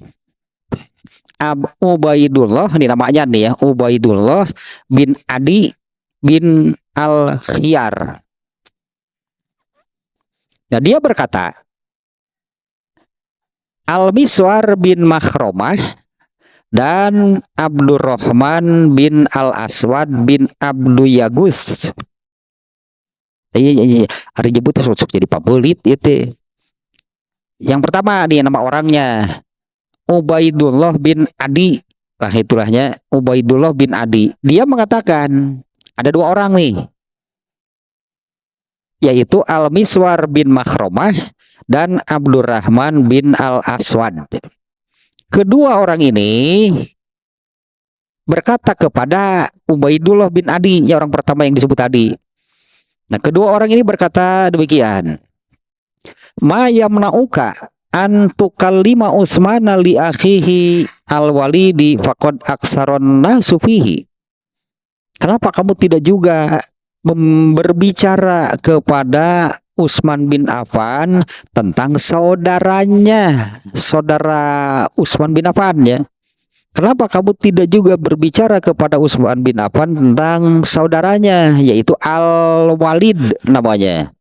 Ubaidullah ini namanya nih ya, Ubaidullah bin Adi bin al Khiyar. Nah, dia berkata, Al-Miswar bin Makhromah dan Abdurrahman bin Al-Aswad bin Abdu Yagus. Hari nyebutnya sok jadi pabelit itu. Yang pertama nih nama orangnya Ubaidullah bin Adi. Nah, itulahnya Ubaidullah bin Adi. Dia mengatakan ada 2 orang nih, yaitu Al-Miswar bin Makhromah dan Abdurrahman bin Al-Aswad. Kedua orang ini berkata kepada Ubaidullah bin Adi, ya orang pertama yang disebut tadi. Nah, kedua orang ini berkata demikian. Ma yamna'uka an tukallima Utsmana li akhihi al-Walidi faqad aksaron nasu fihi. Kenapa kamu tidak juga berbicara kepada Utsman bin Affan tentang saudaranya, saudara Utsman bin Affan ya? Kenapa kamu tidak juga berbicara kepada Utsman bin Affan tentang saudaranya, yaitu Al-Walid namanya?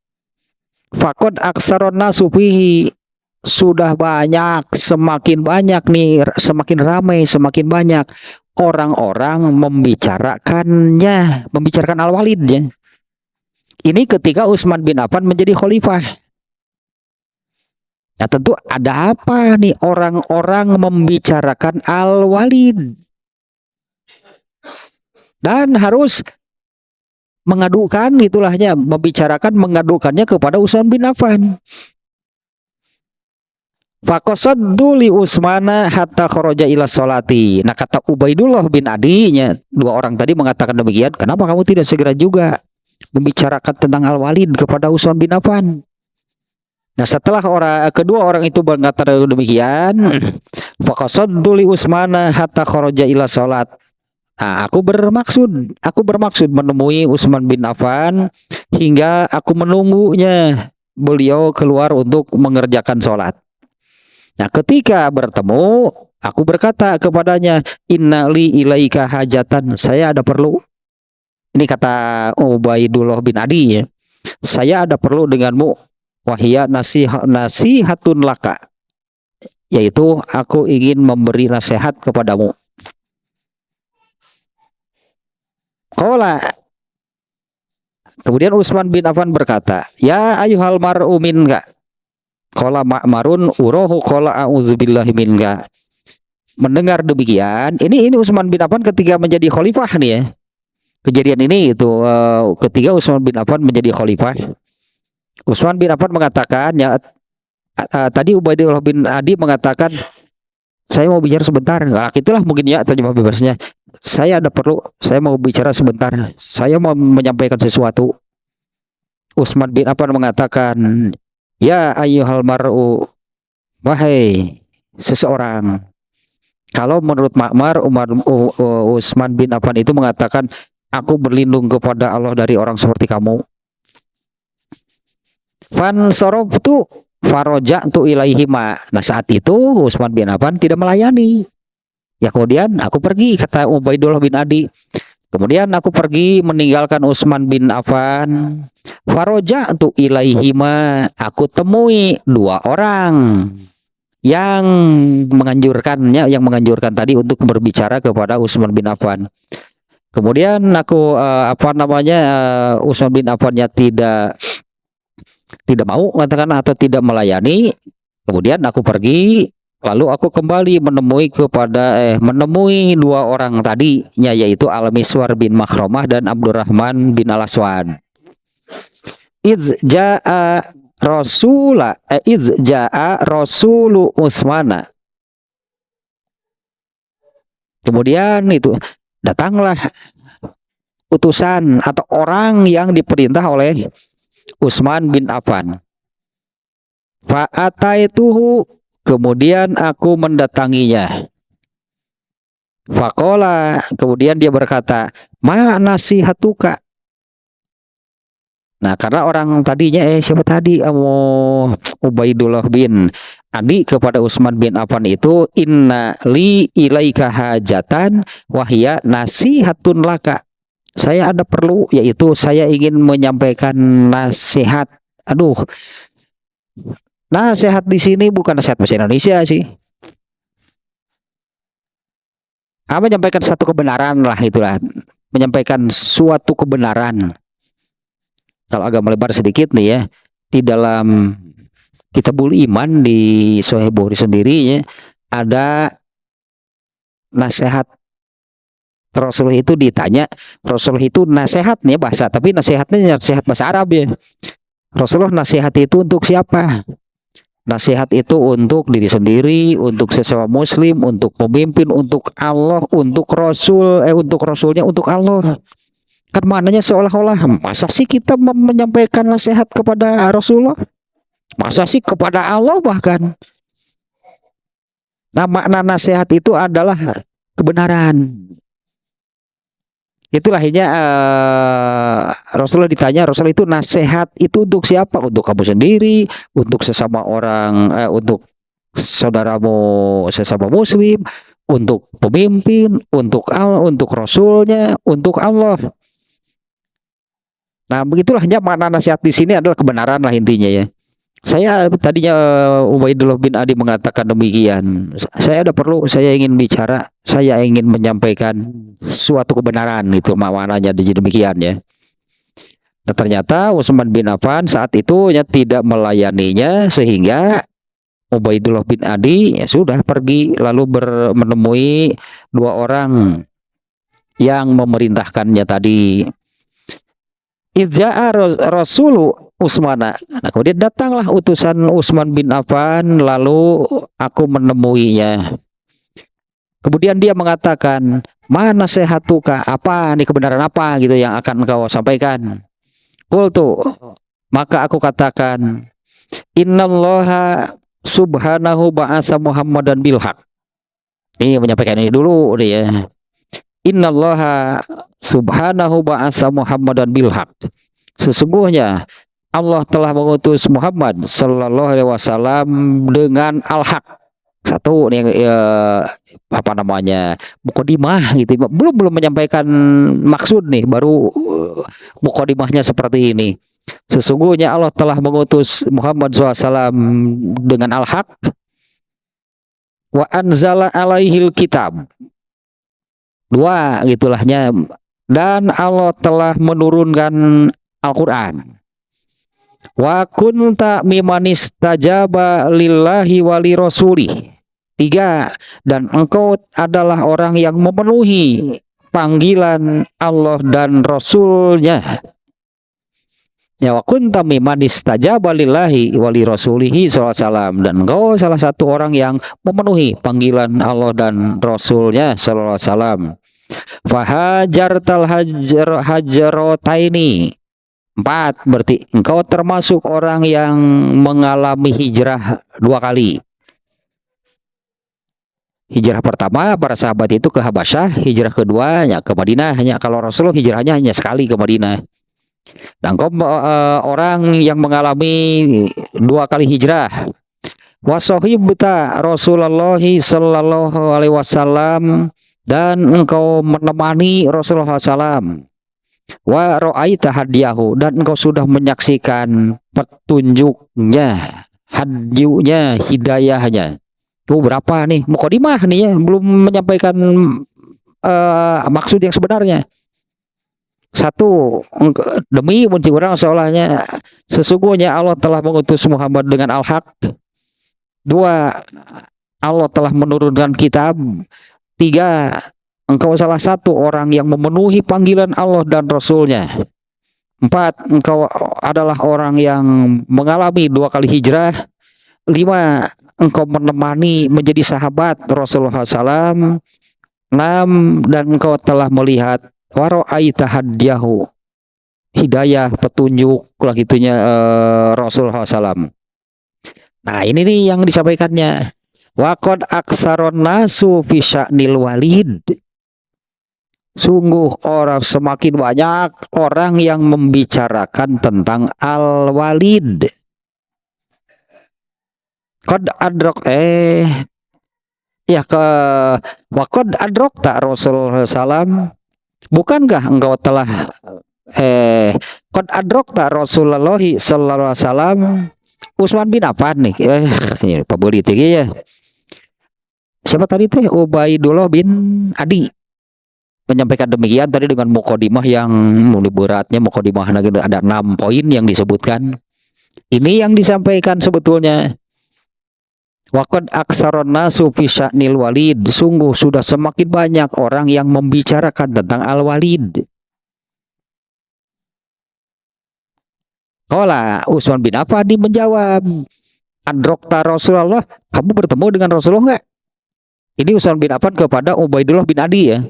Faqad aksaron nasu fihi, sudah banyak, semakin banyak nih, semakin ramai, semakin banyak orang-orang membicarakannya, membicarakan Al-Walid ya. Ini ketika Utsman bin Affan menjadi khalifah. Nah, tentu ada apa nih orang-orang membicarakan Al-Walid dan harus mengadukan itulahnya, membicarakan mengadukannya kepada Utsman bin Affan. Faqasaddu li Utsmana hatta kharaja ila sholati. Nah, kata Ubaidullah bin Adi-nya, dua orang tadi mengatakan demikian, kenapa kamu tidak segera juga membicarakan tentang Al-Walid kepada Utsman bin Affan? Nah, setelah kedua orang itu berkata demikian, faqasaddu li Utsmana hatta kharaja ila sholat. Nah, aku bermaksud menemui Utsman bin Affan hingga aku menunggunya beliau keluar untuk mengerjakan sholat. Nah, ketika bertemu, aku berkata kepadanya, inna li ilaika hajatan, saya ada perlu. Ini kata Ubaidullah bin Adi ya, saya ada perlu denganmu. Wahia nasihatun laka, yaitu aku ingin memberi nasihat kepadamu. Qala, kemudian Utsman bin Affan berkata, ya ayuhal mar'u minka. Qala ma'marun urahu qala a'udzubillahi minka. Mendengar demikian, ini Utsman bin Affan ketika menjadi khalifah nih ya. Kejadian ini itu ketika Utsman bin Affan menjadi khalifah. Utsman bin Affan mengatakan ya, tadi Ubaidullah bin Adi mengatakan saya mau bicara sebentar. Nah, itulah mungkin ya terjemah bebasnya. Saya ada perlu, saya mau bicara sebentar. Saya mau menyampaikan sesuatu. Utsman bin Affan mengatakan, ya ayyuhal mar'u, wahai seseorang. Kalau menurut Ma'mar, Utsman bin Affan itu mengatakan, aku berlindung kepada Allah dari orang seperti kamu. Fansorobtu faroja'tu ilaihima. Nah, saat itu Utsman bin Affan tidak melayani. Ya, kemudian aku pergi, kata Ubaidullah bin Adi. Kemudian aku pergi meninggalkan Utsman bin Affan. Faroja'tu ilaihima, aku temui dua orang yang menganjurkan tadi untuk berbicara kepada Utsman bin Affan. Kemudian aku Utsman bin Affannya tidak mau katakan atau tidak melayani. Kemudian aku pergi, lalu aku kembali menemui dua orang tadinya, yaitu Al-Miswar bin Makhramah dan Abdurrahman bin Al-Aswad. Iz ja'a rasulu Utsmana. Kemudian itu datanglah utusan atau orang yang diperintah oleh Utsman bin Affan. Fa'ataituhu, kemudian aku mendatanginya. Faqala, kemudian dia berkata, ma nasihatuka. Nah, karena orang tadinya siapa tadi? Ubaidullah bin Adi kepada Utsman bin Affan itu, inna li ilaika hajatan wahya nasihatun laka. Saya ada perlu, yaitu saya ingin menyampaikan nasihat. Aduh, nasihat di sini bukan nasihat bahasa Indonesia sih. Menyampaikan satu kebenaran lah, itulah. Menyampaikan suatu kebenaran. Kalau agak melebar sedikit nih ya, di dalam Kitabul Iman di Sahih Bukhari sendiri ya, ada nasihat. Rasulullah itu ditanya, Rasulullah itu nasihatnya bahasa, tapi nasihatnya nasihat bahasa Arab ya. Rasulullah nasihat itu untuk siapa? Nasihat itu untuk diri sendiri, untuk sesama muslim, untuk pemimpin, untuk Allah, untuk Rasul, untuk Rasulnya, untuk Allah. Kan maknanya seolah-olah, masa sih kita menyampaikan nasihat kepada Rasulullah? Masa sih kepada Allah bahkan? Nah, makna nasihat itu adalah kebenaran. Itulah akhirnya Rasulullah ditanya, Rasulullah itu nasihat itu untuk siapa? Untuk kamu sendiri, untuk sesama orang, untuk saudaramu sesama muslim, untuk pemimpin, untuk Allah, untuk Rasulnya, untuk Allah. Nah, begitulah hanya makna nasihat di sini adalah kebenaran lah intinya ya. Saya tadinya Ubaidullah bin Adi mengatakan demikian. Saya ada perlu, saya ingin bicara, saya ingin menyampaikan suatu kebenaran itu maknanya demikian ya. Nah, ternyata Utsman bin Affan saat itu ya tidak melayaninya sehingga Ubaidullah bin Adi ya sudah pergi lalu menemui dua orang yang memerintahkannya tadi. Izja'a Rasulu Utsmana. Nah, kemudian datanglah utusan Utsman bin Affan, lalu aku menemuinya. Kemudian dia mengatakan, mana sehatuka? Apa nih kebenaran apa gitu yang akan engkau sampaikan? Qultu, maka aku katakan, innallaha subhanahu ba'asa Muhammadan bilhaq. Ini menyampaikan ini dulu dia. Innallaha subhanahu ba'asa Muhammadan bilhaq. Sesungguhnya Allah telah mengutus Muhammad sallallahu alaihi wasallam dengan al-haq. Satu nih apa namanya? Mukadimah gitu. Belum menyampaikan maksud nih, baru mukadimahnya seperti ini. Sesungguhnya Allah telah mengutus Muhammad SAW dengan al-haq wa anzala alaihil kitab. Dua gitulahnya, dan Allah telah menurunkan Al-Quran. Wa kunta mimanistajaba lillahi wali rasulih. Tiga, dan engkau adalah orang yang memenuhi panggilan Allah dan Rasulnya. Ya, wa kunta mimanistajaba lillahi wali rasulihi SAW, dan engkau salah satu orang yang memenuhi panggilan Allah dan Rasulnya SAW. Fahajartal hajarotaini. 4, berarti engkau termasuk orang yang mengalami hijrah 2 kali. Hijrah pertama para sahabat itu ke Habasyah, hijrah kedua ya ke Madinah. Hanya kalau Rasulullah hijrahnya hanya sekali ke Madinah. Dan engkau orang yang mengalami 2 kali hijrah. Wasahibta Rasulullah sallallahu alaihi wasallam, dan engkau menemani Rasulullah SAW. Wa ra'aita hadiyahu, dan engkau sudah menyaksikan petunjuknya, hadiyunya, hidayahnya. Tuh berapa nih? Mukadimah nih ya, belum menyampaikan maksud yang sebenarnya. 1, demi benci orang seolahnya sesungguhnya Allah telah mengutus Muhammad dengan al-haq. 2, Allah telah menurunkan kitab. 3, engkau salah satu orang yang memenuhi panggilan Allah dan Rasulnya. 4, engkau adalah orang yang mengalami 2 kali hijrah. 5, engkau menemani menjadi sahabat Rasulullah SAW. 6, dan engkau telah melihat waro'aita hadiyahu, hidayah, petunjuk lah gitunya Rasulullah SAW. Nah ini nih yang disampaikannya. Waqad aksaron nasu fi sya'nil walid. Sungguh orang semakin banyak orang yang membicarakan tentang Al-Walid. Qad adrok ya ke waqad adrok tak Rasulullah SAW. Bukankah engkau telah qad adrok tak Rasulullah sallallahu alaihi wasallam? Utsman bin Affan nih, ini politik ya. Siapa tadi teh? Ubaidullah bin Adi menyampaikan demikian tadi dengan mukadimah yang mulai beratnya. Mukadimah ada 6 poin yang disebutkan. Ini yang disampaikan sebetulnya. Waqad aksaron nasu fi sya'nil walid. Sungguh sudah semakin banyak orang yang membicarakan tentang Al-Walid. Qala Utsman bin Affan menjawab, Adrokta Rasulullah, kamu bertemu dengan Rasulullah nggak? Ini Utsman bin Affan kepada Ubaidullah bin Adi ya.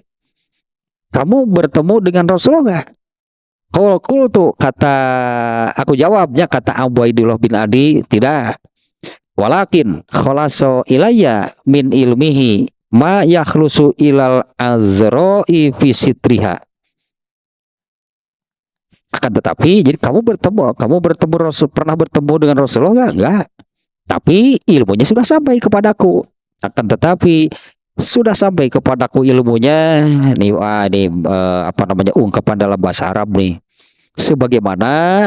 Kamu bertemu dengan Rasulullah nggak? Kalau tuh kata aku jawabnya, kata Ubaidullah bin Adi, tidak. Walakin khalaso ilayya min ilmihi ma yakhlusu ilal azra'i fi sitriha. Akan tetapi, jadi kamu bertemu Rasul, pernah bertemu dengan Rasulullah enggak? Tapi ilmunya sudah sampai kepadaku. Akan tetapi sudah sampai kepadaku ilmunya nih, apa namanya, ungkapan dalam bahasa Arab nih. Sebagaimana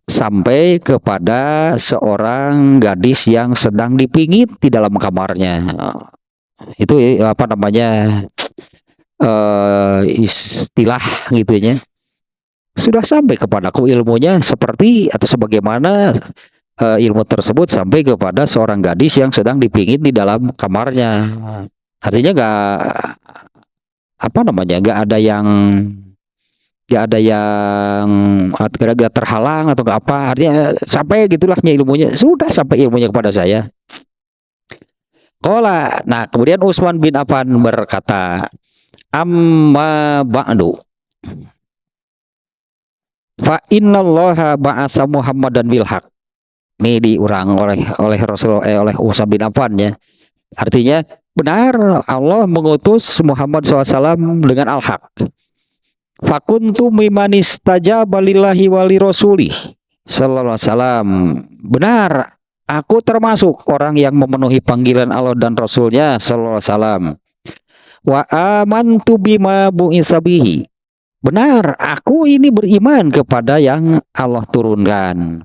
sampai kepada seorang gadis yang sedang dipingit di dalam kamarnya. Itu apa namanya, istilah gitu ya. Sudah sampai kepadaku ilmunya seperti atau sebagaimana ilmu tersebut sampai kepada seorang gadis yang sedang dipingit di dalam kamarnya. Artinya nggak ada yang gara-gara terhalang atau nggak apa, artinya sampai gitulahnya ilmunya, sudah sampai ilmunya kepada saya. Nah kemudian Utsman bin Affan berkata, amma ba'du fa innallaha ba'asa Muhammadan bil haq. Ini diurang oleh oleh Utsman bin Affan ya. Artinya benar, Allah mengutus Muhammad SAW dengan al-haq. Fakuntu mimanistajaba lillahi wali rasulih sallallahu alaihi wasallam. Benar, aku termasuk orang yang memenuhi panggilan Allah dan Rasulnya sallallahu alaihi wasallam. Wa amantu bima bu'itsa bihi. Benar, aku ini beriman kepada yang Allah turunkan.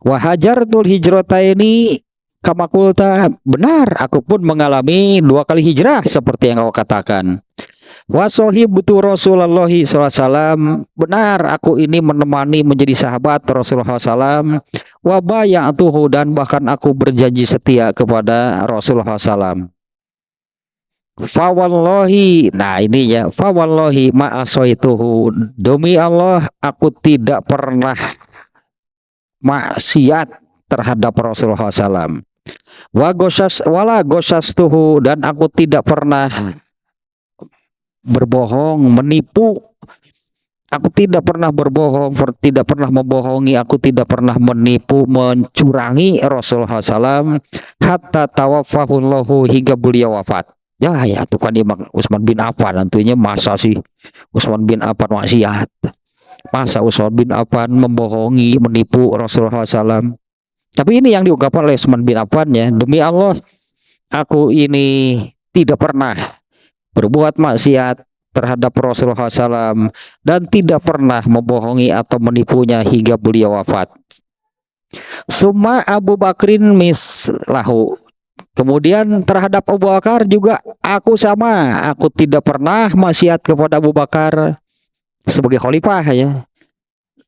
Wa hajartul hijrataini kama qulta. Benar, aku pun mengalami 2 kali hijrah seperti yang kau katakan. Wa sahibtu Rasulullah SAW. Benar, aku ini menemani menjadi sahabat Rasulullah SAW. Wa bayatuhu, dan bahkan aku berjanji setia kepada Rasulullah SAW. Fawallahi, nah ini ya, fawallahi ma'asaituhu, demi Allah aku tidak pernah maksiat terhadap Rasulullah SAW. Wala gosyastuhu, dan aku tidak pernah berbohong, menipu. Aku tidak pernah berbohong, tidak pernah membohongi, aku tidak pernah menipu, mencurangi Rasulullah SAW. Hatta tawaffahullahu, hingga beliau wafat. Ya itu kan Imam Utsman bin Affan, tentunya masa sih Utsman bin Affan maksiat? Masa Utsman bin Affan membohongi, menipu Rasulullah SAW? Tapi ini yang diungkapkan oleh Utsman bin Affan ya, demi Allah aku ini tidak pernah berbuat maksiat terhadap Rasulullah SAW dan tidak pernah membohongi atau menipunya hingga beliau wafat. Summa Abu Bakrin mislahu. Kemudian terhadap Abu Bakar juga aku sama, aku tidak pernah maksiat kepada Abu Bakar sebagai khalifah ya,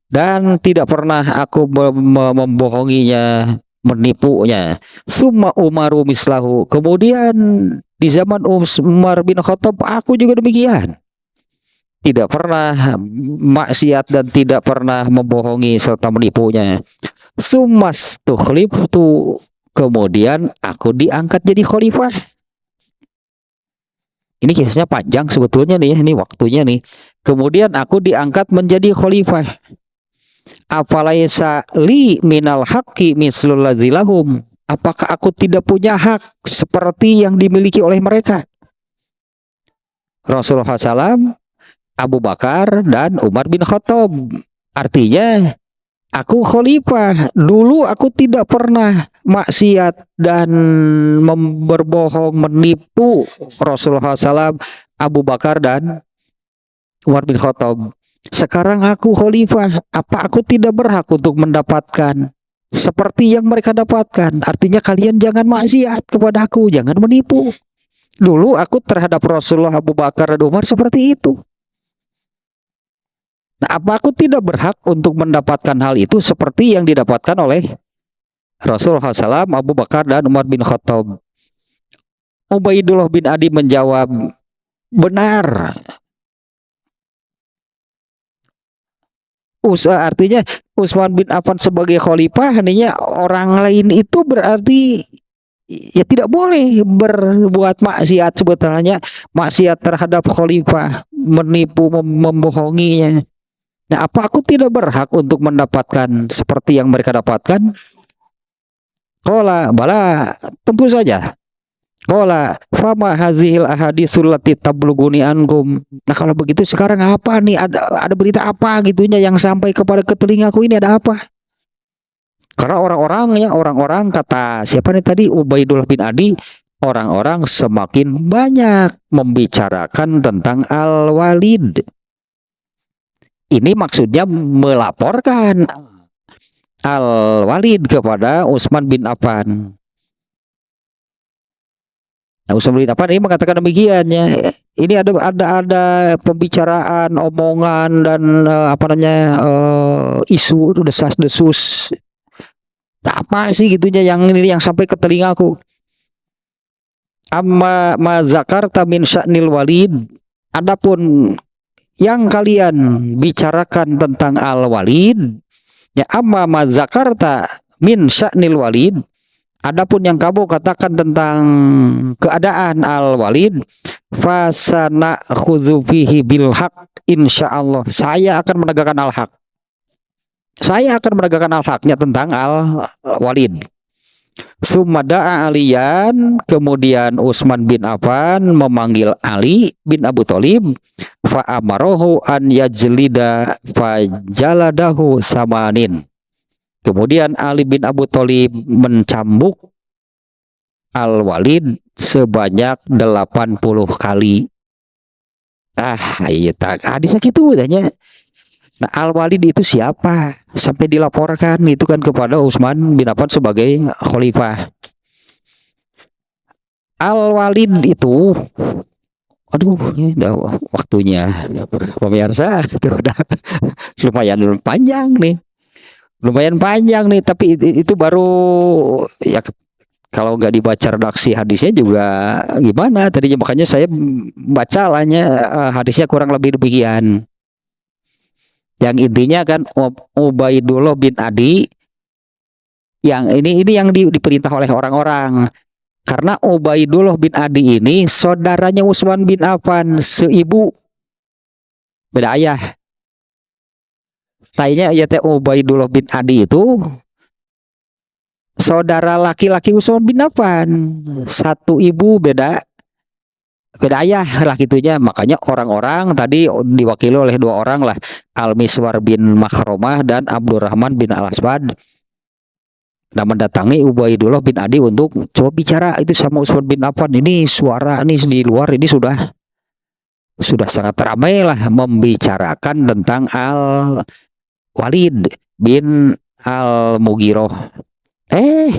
dan tidak pernah aku membohonginya, menipunya. Summa Umaru mislahu. Kemudian di zaman Umar bin Khattab aku juga demikian, tidak pernah maksiat dan tidak pernah membohongi serta menipunya. Summastukhliftu, kemudian aku diangkat jadi khalifah. Ini kisahnya panjang sebetulnya nih, ini waktunya nih. Kemudian aku diangkat menjadi khalifah. Afalaisa li minal haqqi mislul ladzilahum. Apakah aku tidak punya hak seperti yang dimiliki oleh mereka? Rasulullah SAW, Abu Bakar, dan Umar bin Khattab. Artinya aku khalifah, dulu aku tidak pernah maksiat dan berbohong, menipu Rasulullah SAW, Abu Bakar, dan Umar bin Khattab. Sekarang aku khalifah, apa aku tidak berhak untuk mendapatkan seperti yang mereka dapatkan? Artinya kalian jangan maksiat kepada aku, jangan menipu. Dulu aku terhadap Rasulullah, Abu Bakar, dan Umar seperti itu. Nah, apa aku tidak berhak untuk mendapatkan hal itu seperti yang didapatkan oleh Rasulullah SAW, Abu Bakar, dan Umar bin Khattab? Ubaidullah bin Adi menjawab, benar. Artinya Utsman bin Affan sebagai khalifah, hanya orang lain itu berarti ya tidak boleh berbuat maksiat, sebetulnya maksiat terhadap khalifah, menipu, membohonginya. Nah, apa aku tidak berhak untuk mendapatkan seperti yang mereka dapatkan? Qala bala, tentu saja. Qala fama hazil ahadisul lati tabluguni ankum. Nah, kalau begitu sekarang apa nih, ada berita apa gitunya yang sampai kepada ke telingaku, ini ada apa? Karena orang-orang kata siapa nih tadi, Ubaidullah bin Adi, orang-orang semakin banyak membicarakan tentang Al-Walid. Ini maksudnya melaporkan Al-Walid kepada Utsman bin Affan. Nah, Utsman bin Affan ini mengatakan demikian ya. Ini ada pembicaraan, omongan dan isu desas-desus. Nah, apa sih gitunya yang ini yang sampai ke telingaku? Amma ma zakarta min sya'nil Walid. Adapun yang kalian bicarakan tentang Al-Walid, ya amma ma zakarta min sya'nil Walid, adapun yang kamu katakan tentang keadaan Al-Walid, fasana khuzufihi bil haq, insyaallah saya akan menegakkan al-haq. Saya akan menegakkan al-haqnya tentang Al-Walid. Sumada'a Aliyan, kemudian Utsman bin Affan memanggil Ali bin Abu Thalib, fa amarohu an yajlida fajaladahu samanin. Kemudian Ali bin Abu Thalib mencambuk Al-Walid sebanyak 80 kali. Iya, hadisnya gitu tanya. Nah, Al-Walid itu siapa? Sampai dilaporkan itu kan kepada Utsman bin Affan sebagai khalifah. Al-Walid itu, aduh, ini udah waktunya pemirsa, itu udah lumayan panjang nih, tapi itu baru ya, kalau nggak dibaca redaksi hadisnya juga gimana tadinya, makanya saya baca lahnya hadisnya kurang lebih demikian. Yang intinya kan Ubaidullah bin Adi, yang ini yang diperintah oleh orang-orang, karena Ubaidullah bin Adi ini saudaranya Utsman bin Affan, seibu beda ayah. Tanya ya teh, Ubaidullah bin Adi itu saudara laki-laki Utsman bin Affan, satu ibu beda ayah lah gitunya. Makanya orang-orang tadi diwakili oleh dua orang lah, Al-Miswar bin Makhromah dan Abdurrahman bin Al-Aswad, dan mendatangi Ubaidullah bin Adi untuk coba bicara itu sama Utsman bin Affan. Ini suara nih di luar ini sudah sangat ramai lah membicarakan tentang Al-Walid bin Al-Mughirah.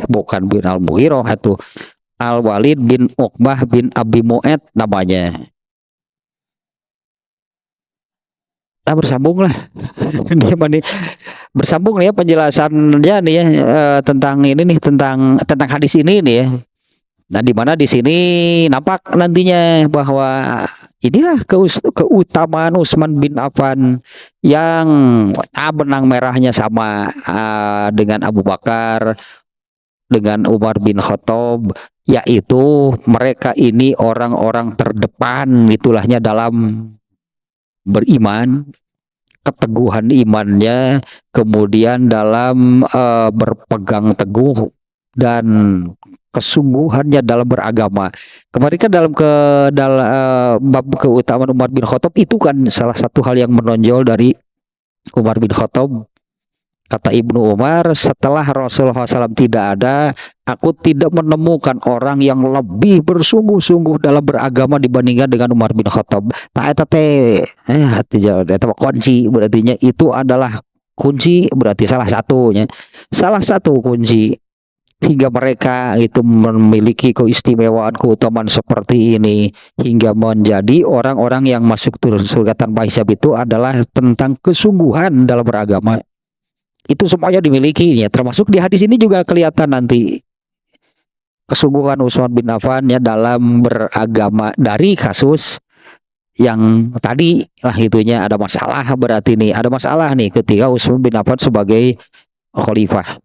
Bukan bin Al-Mughirah, itu Al-Walid bin Uqbah bin Abi Mu'ad namanya. Nah, bersambung lah dia bersambung nih ya penjelasannya nih ya, tentang ini nih, tentang hadis ini nih ya. Nah, di mana di sini nampak nantinya bahwa inilah keutamaan Utsman bin Affan yang benang merahnya sama dengan Abu Bakar, dengan Umar bin Khattab, yaitu mereka ini orang-orang terdepan itulahnya dalam beriman, keteguhan imannya, kemudian dalam berpegang teguh dan kesungguhannya dalam beragama. Kemarin kan dalam bab keutamaan Umar bin Khattab itu kan salah satu hal yang menonjol dari Umar bin Khattab. Kata Ibnu Umar, setelah Rasulullah SAW tidak ada, aku tidak menemukan orang yang lebih bersungguh-sungguh dalam beragama dibandingkan dengan Umar bin Khattab. Kunci, berarti itu adalah kunci, berarti salah satu kunci hingga mereka itu memiliki keistimewaan, keutamaan seperti ini, hingga menjadi orang-orang yang masuk surga tanpa hisab. Itu adalah tentang kesungguhan dalam beragama. Itu semuanya dimiliki ya, termasuk di hadis ini juga kelihatan nanti kesungguhan Utsman bin Affan ya dalam beragama dari kasus yang tadi lah itunya ada masalah, berarti nih ada masalah nih ketika Utsman bin Affan sebagai khalifah.